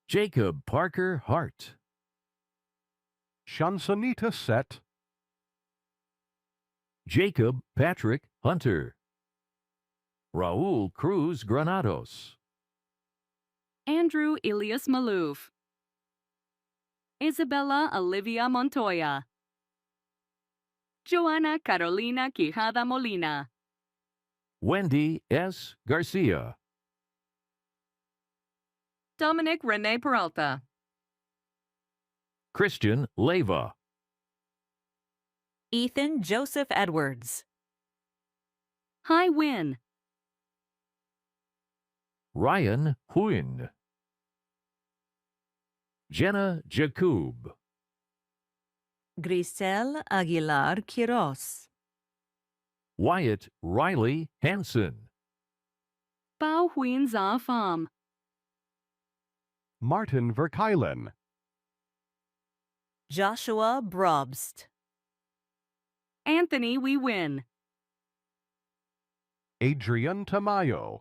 Jacob Parker Hart. Shansanita Set. Jacob Patrick Hunter. Raul Cruz Granados. Andrew Elias Malouf. Isabella Olivia Montoya. Joana Carolina Quijada Molina. Wendy S. Garcia. Dominic Rene Peralta. Christian Leva. Ethan Joseph Edwards. Hai Win. Ryan Huyn. Jenna Jacob. Grisel Aguilar Quiroz. Wyatt Riley Hansen. Bao Huyen Za Pham. Martin Verkeilen. Joshua Brobst. Anthony We Win. Adrian Tamayo.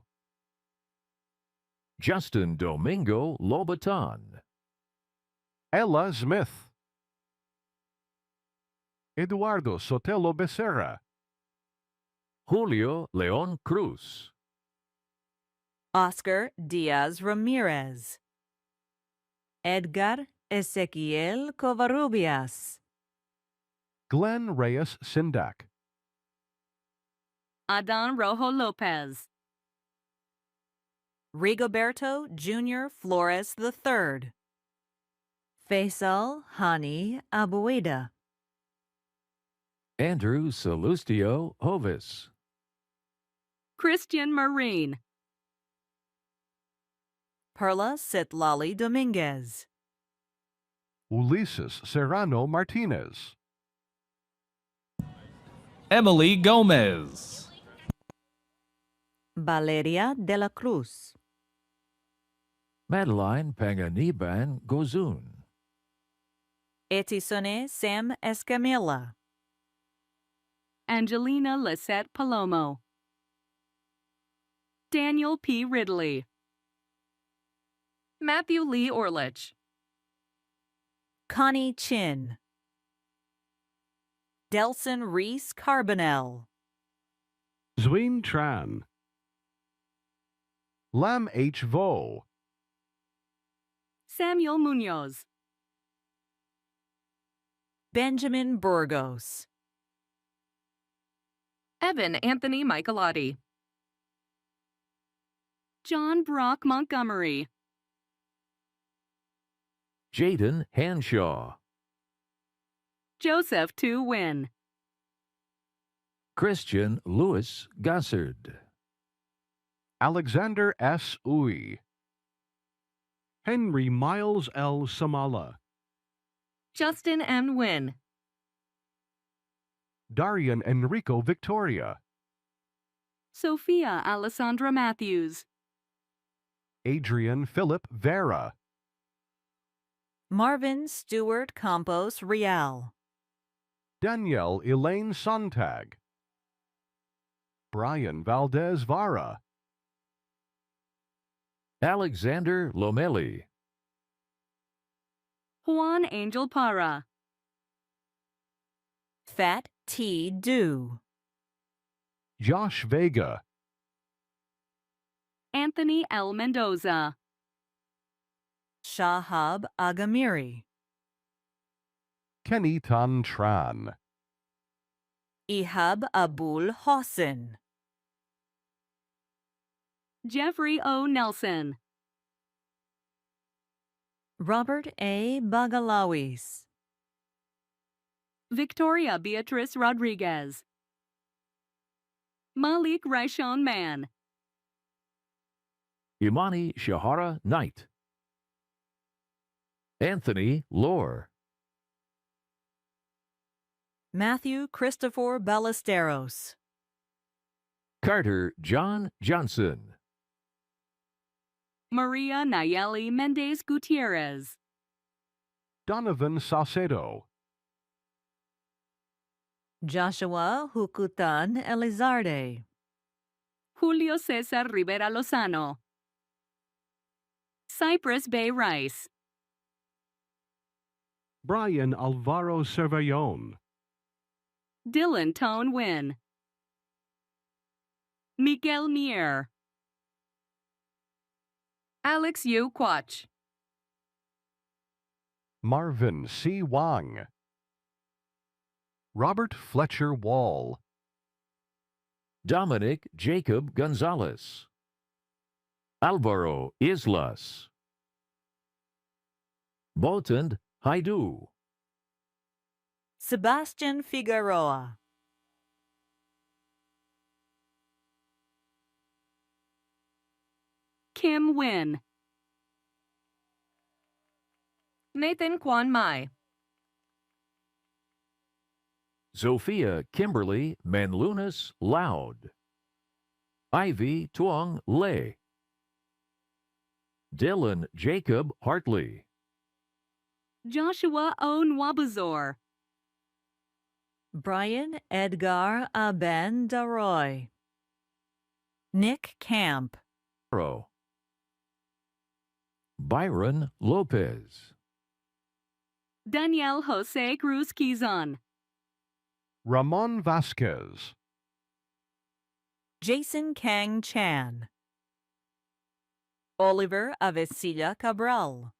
Justin Domingo Lobaton. Ella Smith. Eduardo Sotelo Becerra. Julio Leon Cruz. Oscar Diaz Ramirez. Edgar Ezequiel Covarrubias. Glenn Reyes Sindak. Adan Rojo Lopez. Rigoberto Jr. Flores III. Faisal Hani Abuida. Andrew Salustio Hovis. Christian Marine. Perla Citlali Dominguez. Ulises Serrano Martinez. Emily Gomez. Valeria de la Cruz. Madeline Panganiban Gozun. Etisone Sam Escamilla. Angelina Lisette Palomo. Daniel P. Ridley. Matthew Lee Orlich. Connie Chin. Delson Reese Carbonell. Zween Tran. Lam H. Vo. Samuel Munoz. Benjamin Burgos. Evan Anthony Michelotti. John Brock Montgomery. Jaden Hanshaw. Joseph Tu Win. Christian Louis Gossard. Alexander S. Uy. Henry Miles L. Samala. Justin M. Win. Darian Enrico Victoria. Sophia Alessandra Matthews. Adrian Philip Vera. Marvin Stewart Campos Real. Danielle Elaine Sontag. Brian Valdez Vara. Alexander Lomeli. Juan Angel Parra. Fat T. Dew. Josh Vega. Anthony L. Mendoza. Shahab Agamiri. Kenny Tan Tran. Ihab Abul Hossin. Jeffrey O. Nelson. Robert A. Bagalawis. Victoria Beatrice Rodriguez. Malik Raishon Mann. Imani Shahara Knight. Anthony Lohr. Matthew Christopher Ballesteros. Carter John Johnson. Maria Nayeli Mendez Gutierrez. Donovan Saucedo. Joshua Hukutan Elizarde. Julio Cesar Rivera Lozano. Cypress Bay Rice. Brian Alvaro Cervellon. Dylan Tone Wynn. Miguel Mier. Alex Yu Quach. Marvin C. Wang. Robert Fletcher Wall. Dominic Jacob Gonzalez. Alvaro Islas. Botan Haidu. Sebastian Figueroa. Kim Wynn. Nathan Kwan Mai. Sophia Kimberly Manlunas Loud. Ivy Tuong Le. Dylan Jacob Hartley. Joshua O. Nwabuzor. Brian Edgar Aben Daroy. Nick Camp. Byron Lopez. Daniel Jose Cruz Quizon. Ramon Vasquez. Jason Kang Chan. Oliver Avesilla Cabral.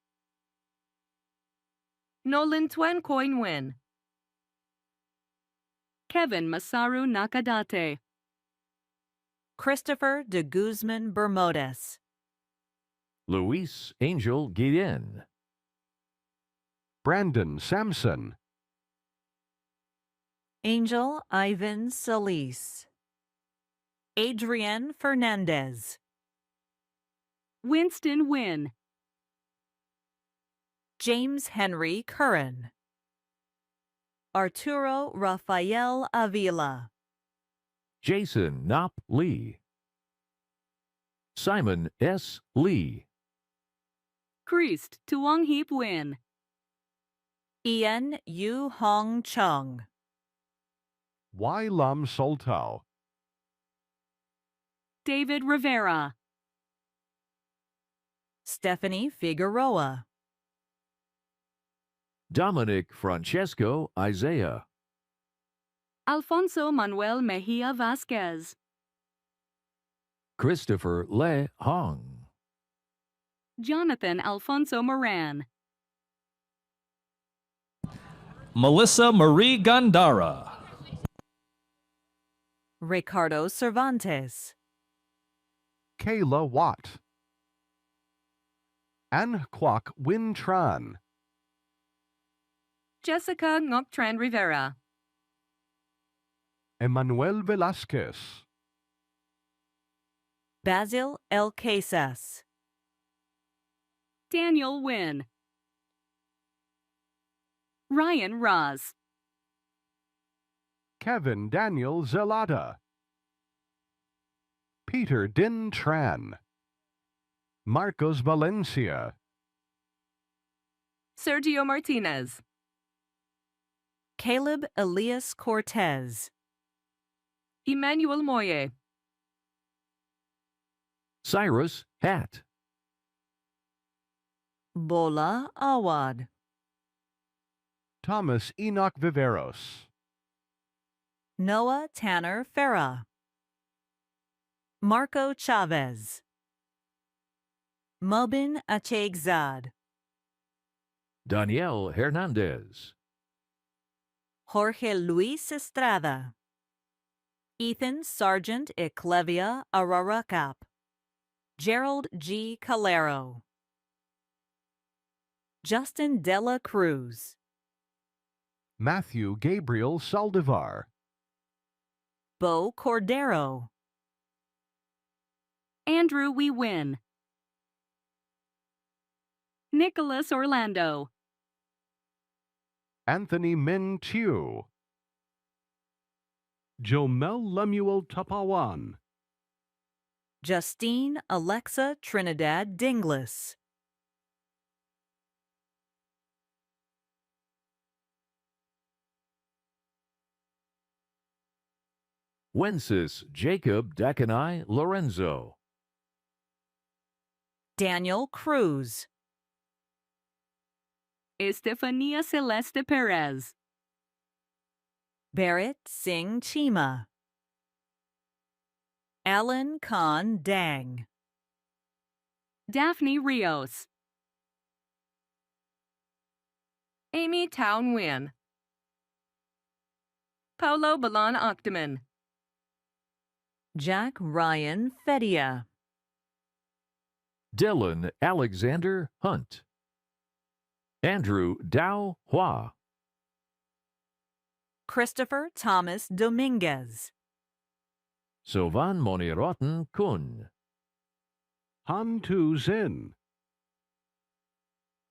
Nolan Twen Coin Win. Kevin Masaru Nakadate. Christopher de Guzman Bermudez. Luis Angel Guillen. Brandon Sampson. Angel Ivan Solis. Adrienne Fernandez. Winston Wynn. James Henry Curran. Arturo Rafael Avila. Jason Knopp Lee. Simon S. Lee. Christ Tuong Heap Win. Ian Yu Hong Chung. Y. Lam Soltau. David Rivera. Stephanie Figueroa. Dominic Francesco Isaiah. Alfonso Manuel Mejia Vasquez. Christopher Le Hong. Jonathan Alfonso Moran. Melissa Marie Gandara. Ricardo Cervantes. Kayla Watt. An Kwok Win Tran. Jessica Ngoc-Tran Rivera. Emmanuel Velasquez. Basil El Casas. Daniel Wynn. Ryan Ross. Kevin Daniel Zelada. Peter Din Tran. Marcos Valencia, Sergio Martinez, Caleb Elias Cortez, Emmanuel Moye, Cyrus Hatt, Bola Awad, Thomas Enoch Viveros, Noah Tanner Farah, Marco Chavez, Mobin Achegzad, Daniel Hernandez, Jorge Luis Estrada, Ethan Sargent Eclevia Araracap, Gerald G. Calero, Justin Dela Cruz, Matthew Gabriel Saldivar, Bo Cordero, Andrew We Win, Nicholas Orlando, Anthony Min Chiu, Jomel Lemuel Tapawan, Justine Alexa Trinidad Dinglis, Wences Jacob Dakanai Lorenzo, Daniel Cruz, Estefania Celeste Perez, Barrett Singh Chima, Alan Khan Dang, Daphne Rios, Amy Town Win, Paulo Balan Octaman, Jack Ryan Fedia, Dylan Alexander Hunt, Andrew Dao Hua, Christopher Thomas Dominguez, Sovan Monirotten Kun, Han Tu Zin,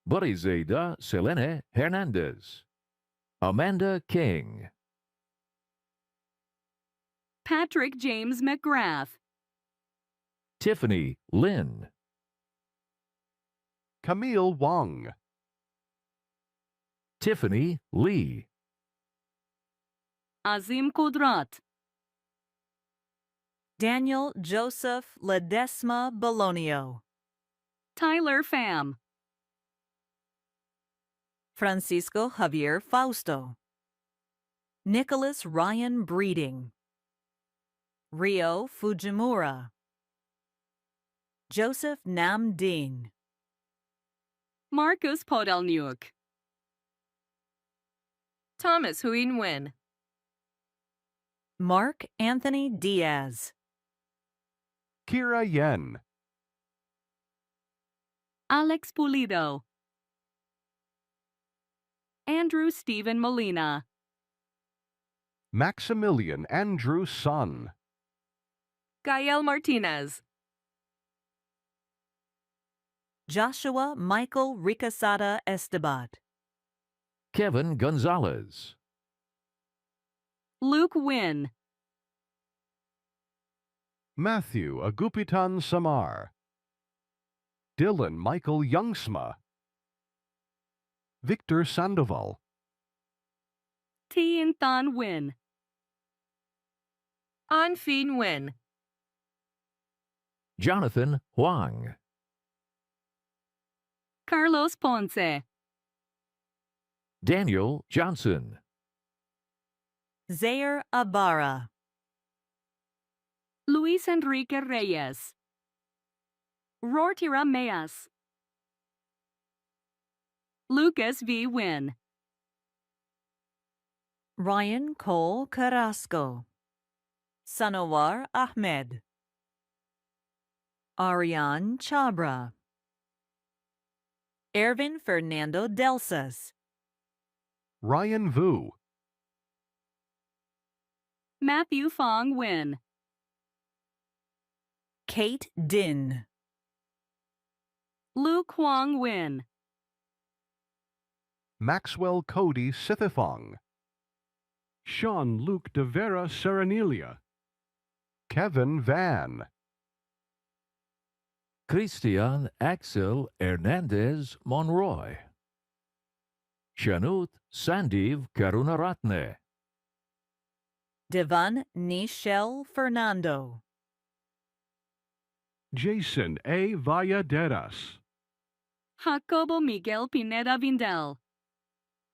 Borizeda Selene Hernandez, Amanda King, Patrick James McGrath, Tiffany Lin, Camille Wong, Tiffany Lee, Azim Kudrat, Daniel Joseph Ledesma Bolonio, Tyler Pham, Francisco Javier Fausto, Nicholas Ryan Breeding, Rio Fujimura, Joseph Nam Ding, Marcus Podelniuk, Thomas Huyen Nguyen, Mark Anthony Diaz, Kira Yen, Alex Pulido, Andrew Stephen Molina, Maximilian Andrew Sun, Gael Martinez, Joshua Michael Ricasada Estebat, Kevin Gonzalez, Luke Wynn, Matthew Agupitan Samar, Dylan Michael Youngsma, Victor Sandoval, Tien Than Nguyen, An Phin Nguyen, Jonathan Huang, Carlos Ponce, Daniel Johnson, Zaire Abara, Luis Enrique Reyes, Rortira Meas, Lucas V. Wynn, Ryan Cole Carrasco, Sanowar Ahmed, Ariane Chabra, Ervin Fernando Delsas, Ryan Vu, Matthew Fong Nguyen, Kate Din, Luke Huang Nguyen, Maxwell Cody Sithifong, Sean Luke de Vera Serenelia, Kevin Van, Christian Axel Hernandez Monroy. Shanut Sandiv Karunaratne. Devan Nichelle Fernando. Jason A. Valladares. Jacobo Miguel Pineda Vindel.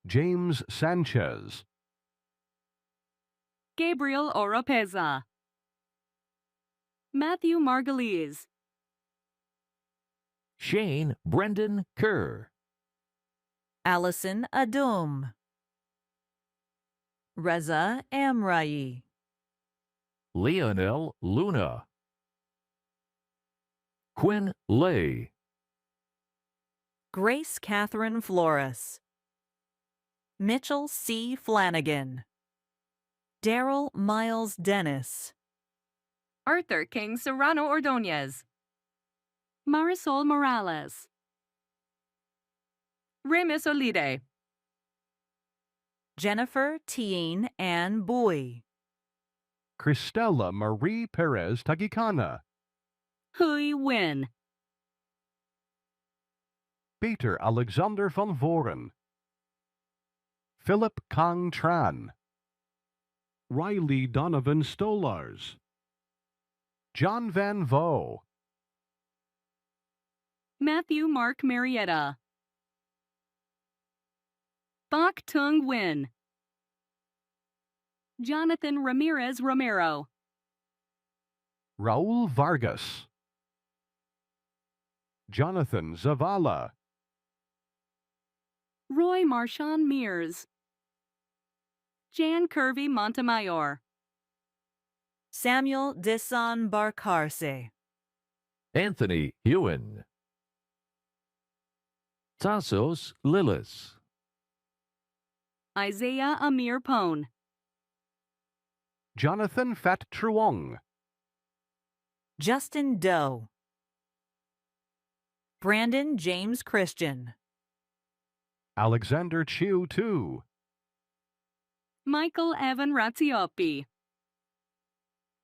James Sanchez. Gabriel Oropeza. Matthew Margulies. Shane Brendan Kerr. Allison Adum. Reza Amrai. Leonel Luna. Quinn Lay. Grace Catherine Flores. Mitchell C. Flanagan. Daryl Miles Dennis. Arthur King Serrano Ordonez. Marisol Morales. Remus Olide. Jennifer Tien Ann Bowie. Cristela Marie Perez Tagicana. Hui Win. Peter Alexander van Voren. Philip Kang Tran. Riley Donovan Stolars. John Van Vo. Matthew Mark Marietta. Bok Tung Win. Jonathan Ramirez Romero. Raul Vargas. Jonathan Zavala. Roy Marchand Mears. Jan Curvy Montemayor. Samuel Desan Barcarce. Anthony Ewan. Tassos Lillis. Isaiah Amir Pone. Jonathan Fat Truong. Justin Doe. Brandon James Christian. Alexander Chiu Tu. Michael Evan Razziopi.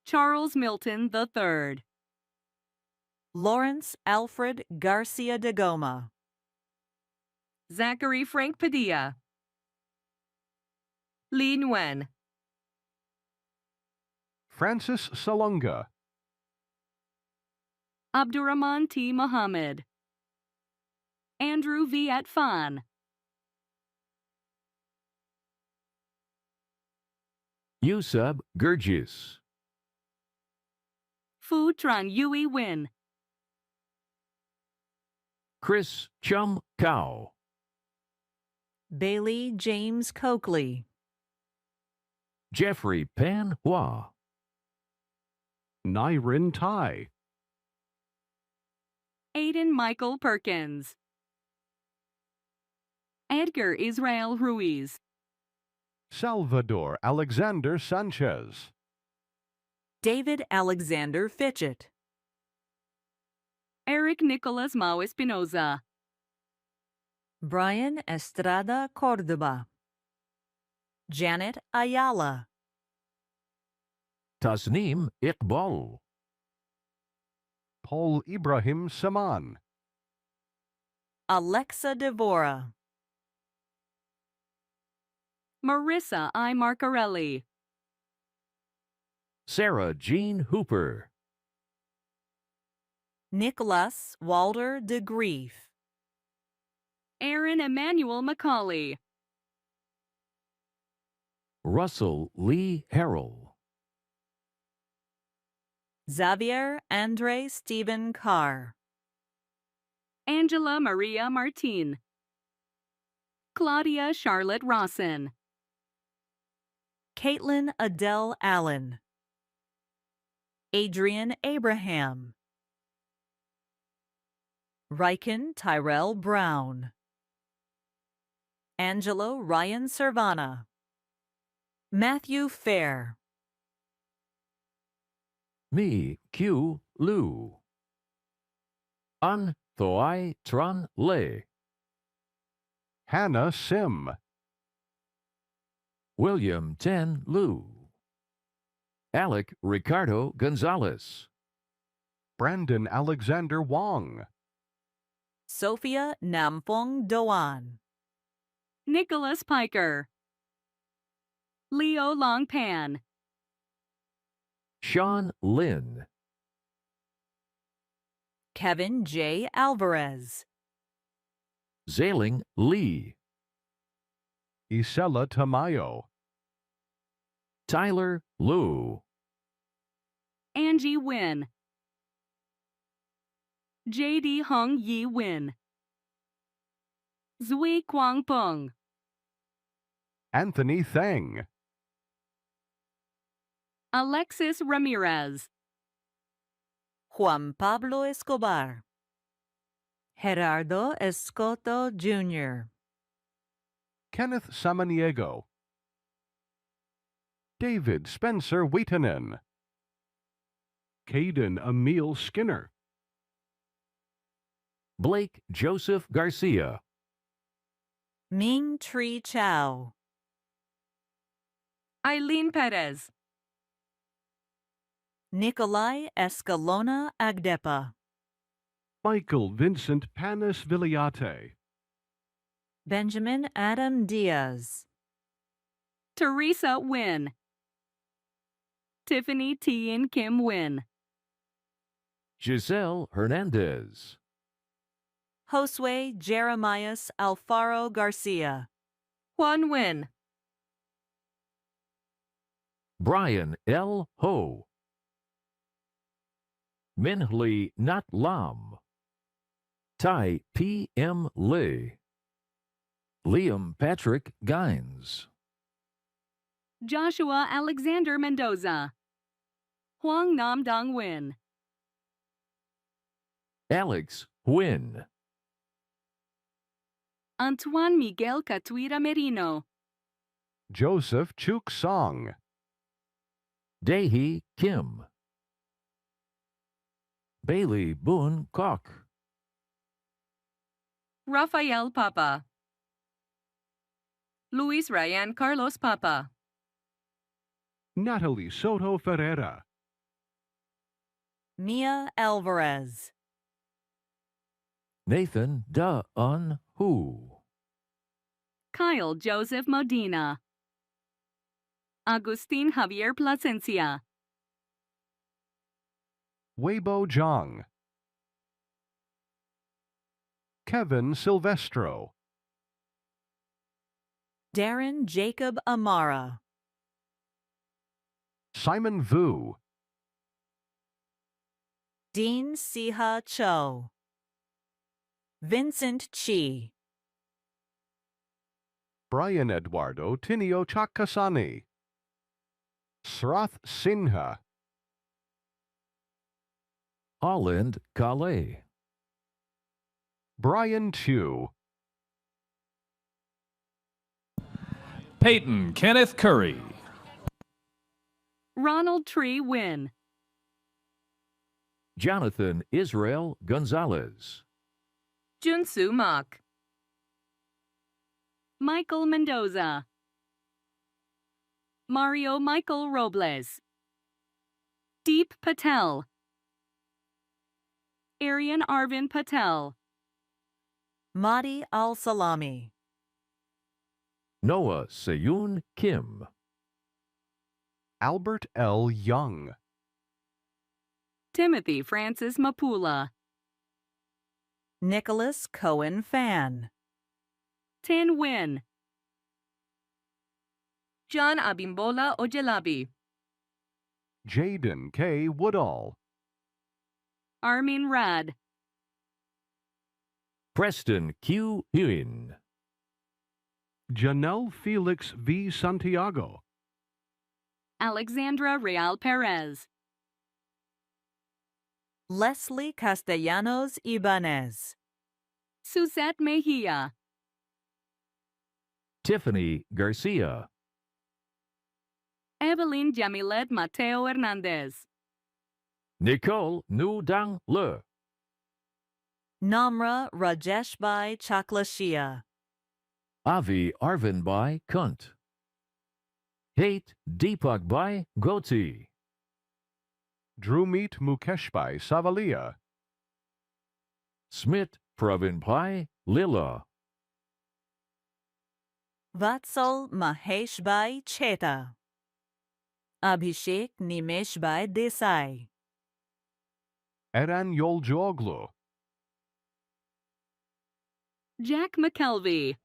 Charles Milton III. Lawrence Alfred Garcia de Goma. Zachary Frank Padilla. Lee Nguyen. Francis Salunga. Abdurrahman T. Mohammed. Andrew V. Atfan. Yusab Gurgis. Phu Tran Yui Win. Chris Chum Cow. Bailey James Coakley. Jeffrey Pan Hua. Nyrin Tai. Aiden Michael Perkins. Edgar Israel Ruiz. Salvador Alexander Sanchez. David Alexander Fitchett. Eric Nicholas Mau Espinoza. Brian Estrada Cordoba. Janet Ayala. Tasneem Iqbal. Paul Ibrahim Saman. Alexa Devora. Marissa I. Marcarelli. Sarah Jean Hooper. Nicholas Walter de Grief. Aaron Emmanuel Macaulay. Russell Lee Harrell. Xavier Andre Stephen Carr. Angela Maria Martin. Claudia Charlotte Rawson. Caitlin Adele Allen. Adrian Abraham. Riken Tyrell Brown. Angelo Ryan Servana. Matthew Fair. Mi Q Lu. An Thoai Tran Le. Hannah Sim. William Ten Lu. Alec Ricardo Gonzalez. Brandon Alexander Wong. Sophia Namfong Doan. Nicholas Piker, Leo Longpan, Sean Lin. Kevin J. Alvarez. Zailing Lee. Isela Tamayo. Tyler Liu. Angie Win, J.D. Hung Yi Win, Zui Kwang Peng, Anthony Theng. Alexis Ramirez, Juan Pablo Escobar. Gerardo Escoto Jr. Kenneth Samaniego. David Spencer Wheatonen. Caden Emil Skinner. Blake Joseph Garcia. Ming Tri Chow. Eileen Perez, Nikolai Escalona Agdepa. Michael Vincent Panis Viliate. Benjamin Adam Diaz. Teresa Win, Tiffany Tien Kim Win, Giselle Hernandez. Josue Jeremias Alfaro Garcia. Juan Win, Brian L. Ho. Minhli Nat Lam. Tai P. M. Lee. Liam Patrick Gines. Joshua Alexander Mendoza, Huang Nam Dong Win, Alex Nguyen. Antoine Miguel Catuira Merino, Joseph Chuk Song. Daehee Kim. Bailey Boone Koch. Rafael Papa, Luis Ryan Carlos Papa, Natalie Soto Ferreira. Mia Alvarez. Nathan Da Un Hu. Kyle Joseph Modena, Agustin Javier Plasencia, Weibo Zhang. Kevin Silvestro. Darren Jacob Amara. Simon Vu. Dean Siha Cho. Vincent Chi. Brian Eduardo Tinio Chakasani. Srath Sinha. Alind Kale. Brian Chu. Peyton Kenneth Curry. Ronald Tree Win, Jonathan Israel Gonzalez. Junsu Mak, Michael Mendoza, Mario Michael Robles, Deep Patel, Aryan Arvin Patel, Mahdi Al-Salami. Noah Seyun Kim. Albert L. Young. Timothy Francis Mapula, Nicholas Cohen Fan. Tin Win, John Abimbola Ojelabi, Jaden K. Woodall. Armin Rad, Preston Q. Huyn. Janelle Felix V. Santiago. Alexandra Real Perez, Leslie Castellanos Ibanez. Suzette Mejia, Tiffany Garcia. Evelyn Jamilet Mateo Hernandez, Nicole Nu Dang Le. Namra Rajeshbai Chaklashia. Avi Arvinbai Kunt. Kate Deepakbai Goti. Drumit Mukeshbai Savalia. Smit Pravinpai Lila. Vatsal Maheshbai Cheta. Abhishek Nimeshbai Desai. Eran Yoljoglu. Jack McKelvey.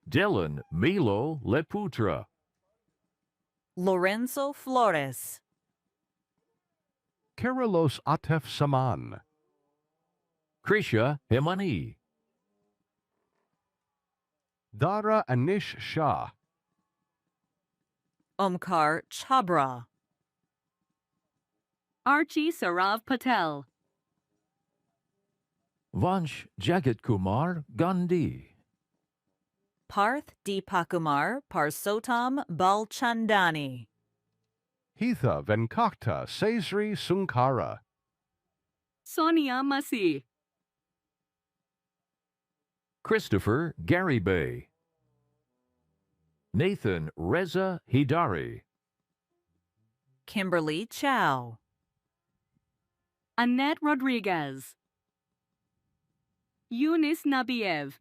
Dylan Milo Leputra. Lorenzo Flores. Kerelos Atef Saman. Krisha Hemani. Dara Anish Shah. Omkar Chabra. Archie Sarav Patel. Vansh Jagat Kumar Gandhi. Parth Deepakumar Parsotam Balchandani. Hitha Venkakta Sesri Sunkara. Sonia Masi. Christopher Garibay. Nathan Reza Hidari. Kimberly Chow. Annette Rodriguez. Eunice Nabiev.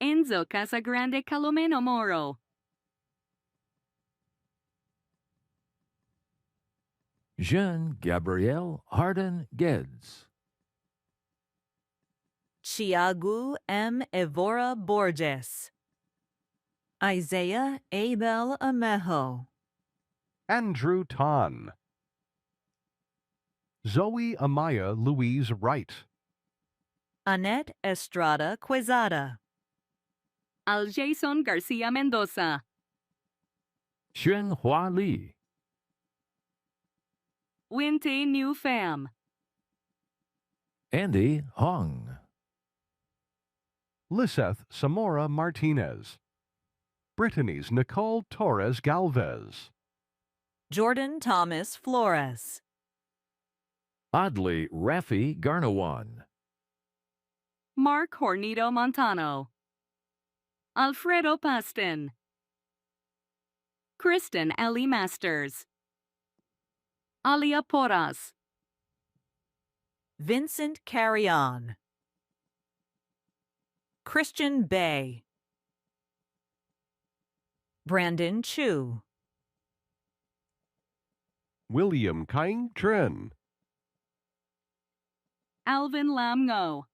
Enzo Casagrande Calomeno Moro. Jean Gabriel Harden Geddes. Chiagu M. Evora Borges. Isaiah Abel Amejo. Andrew Tan. Zoe Amaya Louise Wright. Annette Estrada Quezada. Aljason Garcia Mendoza. Xuan Hua Li. Winte New Fam. Andy Hong. Liseth Samora Martinez. Brittany's Nicole Torres Galvez. Jordan Thomas Flores. Adli Rafi Garnawan. Mark Hornito Montano. Alfredo Paston. Kristen Ellie Masters. Alia Porras. Vincent Carrion. Christian Bay. Brandon Chu. William Kaing Trin. Alvin Lam Ngo.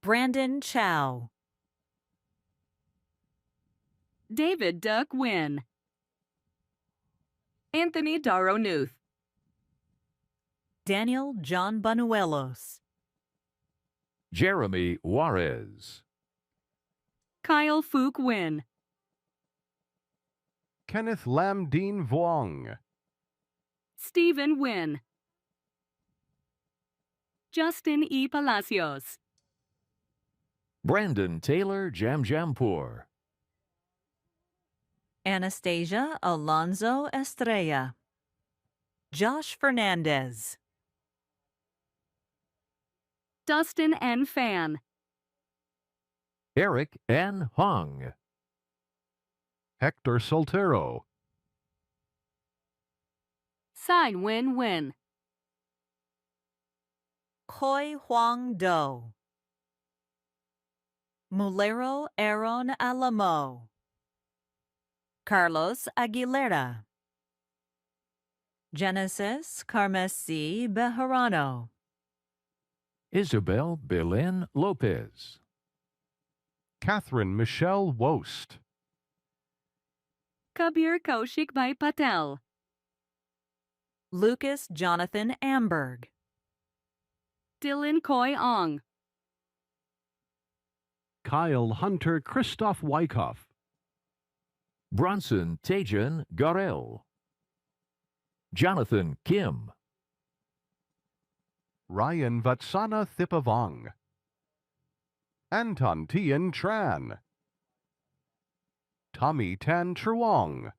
Brandon Chow. David Duck Wynn. Anthony Darrow Nuth. Daniel John Banuelos. Jeremy Juarez. Kyle Fook Wynn. Kenneth Lam Dean Vuong. Stephen Wynn. Justin E. Palacios. Brandon Taylor Jamjampur. Anastasia Alonzo Estrella. Josh Fernandez. Dustin N. Fan. Eric N. Hong. Hector Soltero. Sign Win Win. Koi Huang Do. Mulero Aaron Alamo. Carlos Aguilera. Genesis Carmesi Bejarano. Isabel Belen Lopez. Catherine Michelle Wost. Kabir Kaushik Bhai Patel. Lucas Jonathan Amberg. Dylan Koi Ong. Kyle Hunter Christoph Wyckoff. Bronson Tejan Garel. Jonathan Kim. Ryan Vatsana Thipavong. Anton Tien Tran. Tommy Tan Truong.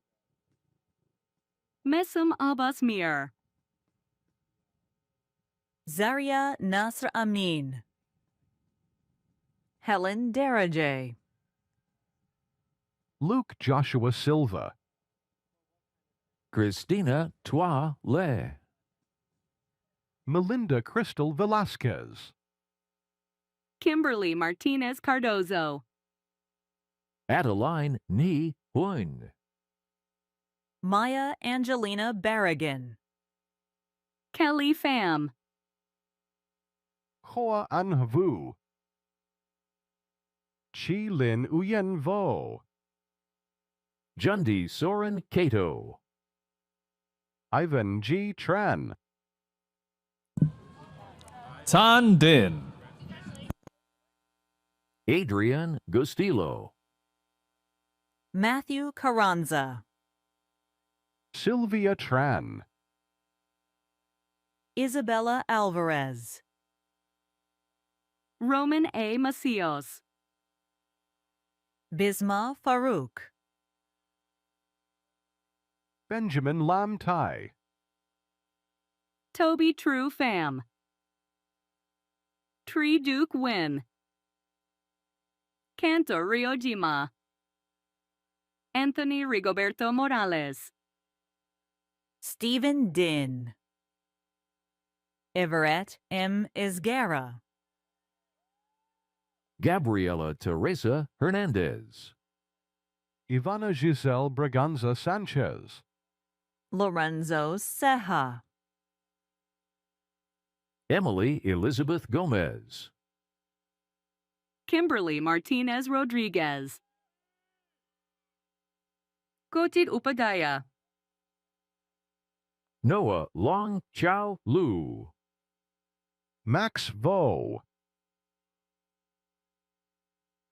Mesum Abbas Mir. Zaria Nasr Amin. Helen Darajay. Luke Joshua Silva. Christina Toa Le. Melinda Crystal Velasquez. Kimberly Martinez Cardozo. Adeline Ni Huynh. Maya Angelina Barragan. Kelly Pham. Hoa An Vu. Chi Lin Uyen Vo. Jundi Soren Cato. Ivan G. Tran. Tan Din. Adrian Gustillo. Matthew Carranza. Sylvia Tran. Isabella Alvarez. Roman A. Macios. Bisma Farouk. Benjamin Lam Tai. Toby True Pham. Tree Duke Win. Kanto Ryojima. Anthony Rigoberto Morales. Stephen Din. Everett M. Isguera. Gabriela Teresa Hernandez. Ivana Giselle Braganza Sanchez. Lorenzo Ceja. Emily Elizabeth Gomez. Kimberly Martinez Rodriguez. Kotit Upadaya. Noah Long Chow Lu. Max Vo.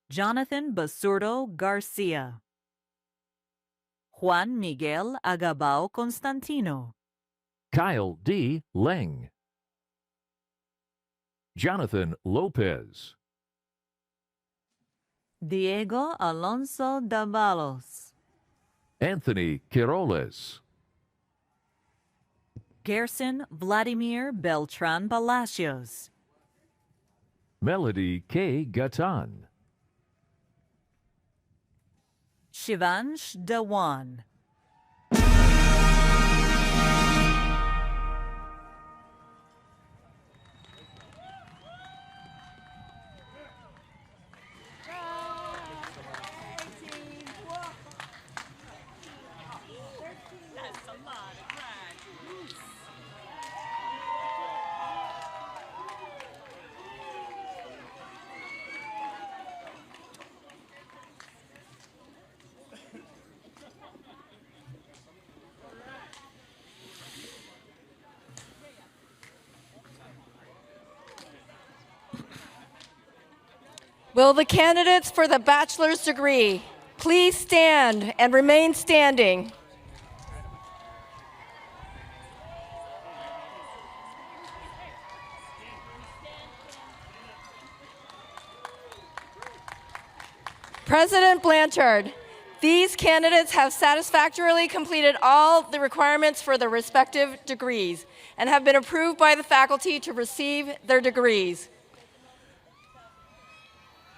Jonathan Basurdo Garcia. Juan Miguel Agabao Constantino. Kyle D. Leng. Jonathan Lopez. Diego Alonso Davalos. Anthony Quiroles. Gerson Vladimir Beltran Palacios. Melody K. Gatan. Shivansh Dewan. Will the candidates for the bachelor's degree please stand and remain standing? President Blanchard, these candidates have satisfactorily completed all the requirements for their respective degrees and have been approved by the faculty to receive their degrees.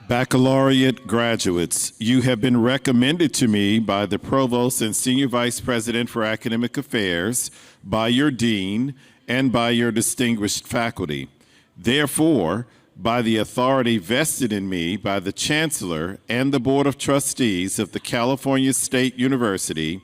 Baccalaureate graduates, you have been recommended to me by the Provost and Senior Vice President for Academic Affairs, by your Dean, and by your distinguished faculty. Therefore, by the authority vested in me by the Chancellor and the Board of Trustees of the California State University,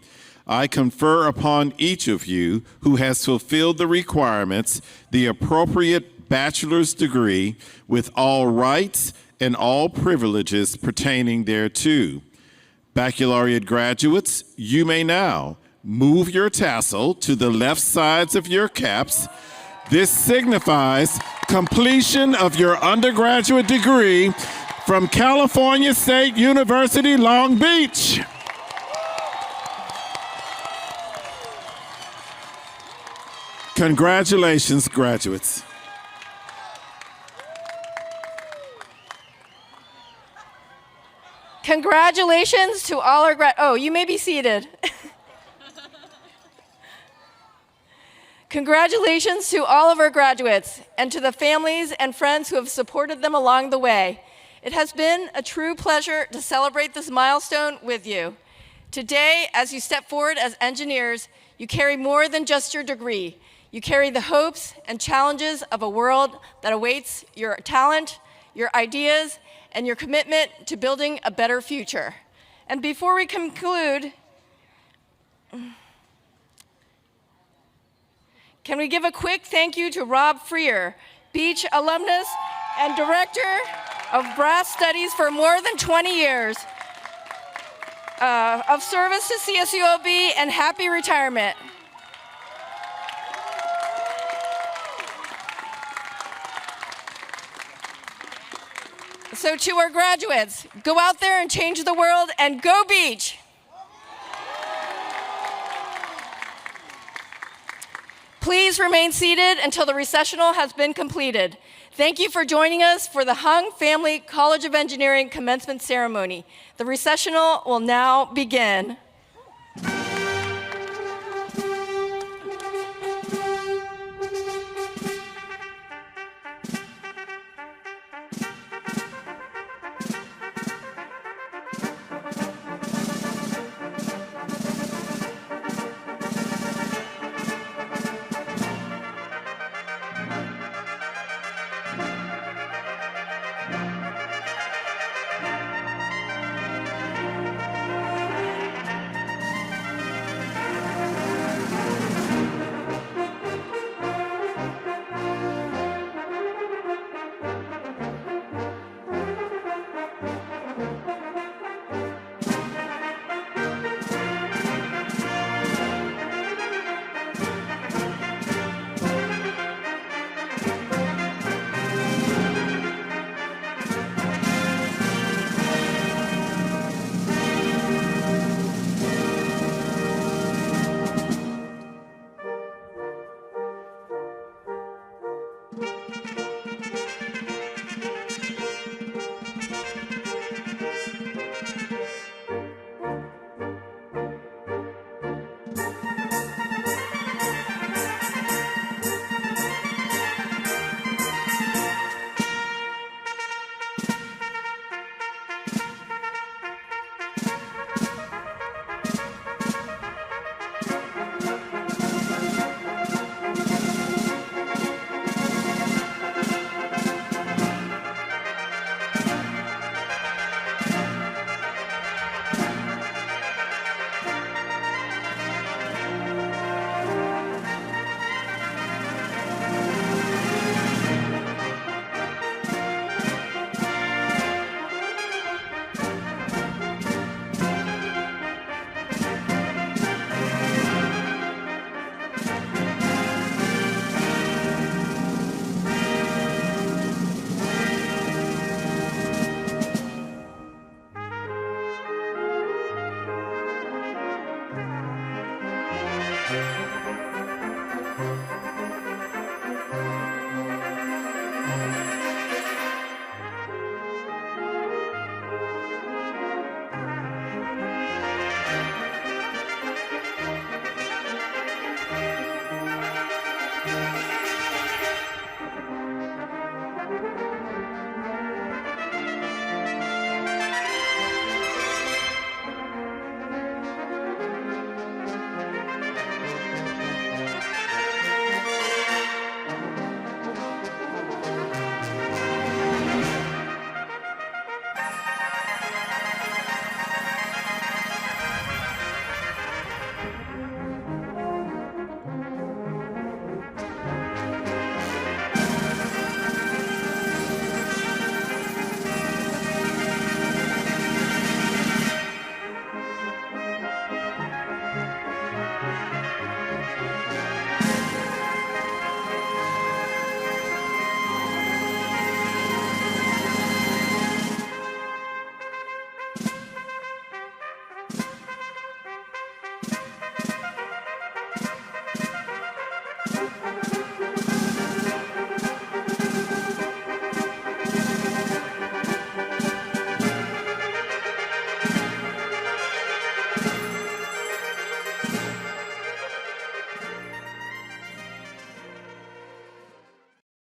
I confer upon each of you who has fulfilled the requirements the appropriate bachelor's degree with all rights and all privileges pertaining thereto. Baccalaureate graduates, you may now move your tassel to the left sides of your caps. This signifies completion of your undergraduate degree from California State University, Long Beach. Congratulations, graduates. Congratulations to all our oh, you may be seated. Congratulations to all of our graduates and to the families and friends who have supported them along the way. It has been a true pleasure to celebrate this milestone with you. Today, as you step forward as engineers, you carry more than just your degree. You carry the hopes and challenges of a world that awaits your talent, your ideas, and your commitment to building a better future. And before we conclude, can we give a quick thank you to Rob Freer, Beach alumnus and Director of Brass Studies for more than 20 years of service to CSULB, and happy retirement. So to our graduates, go out there and change the world, and go Beach! Please remain seated until the recessional has been completed. Thank you for joining us for the Hung Family College of Engineering commencement ceremony. The recessional will now begin.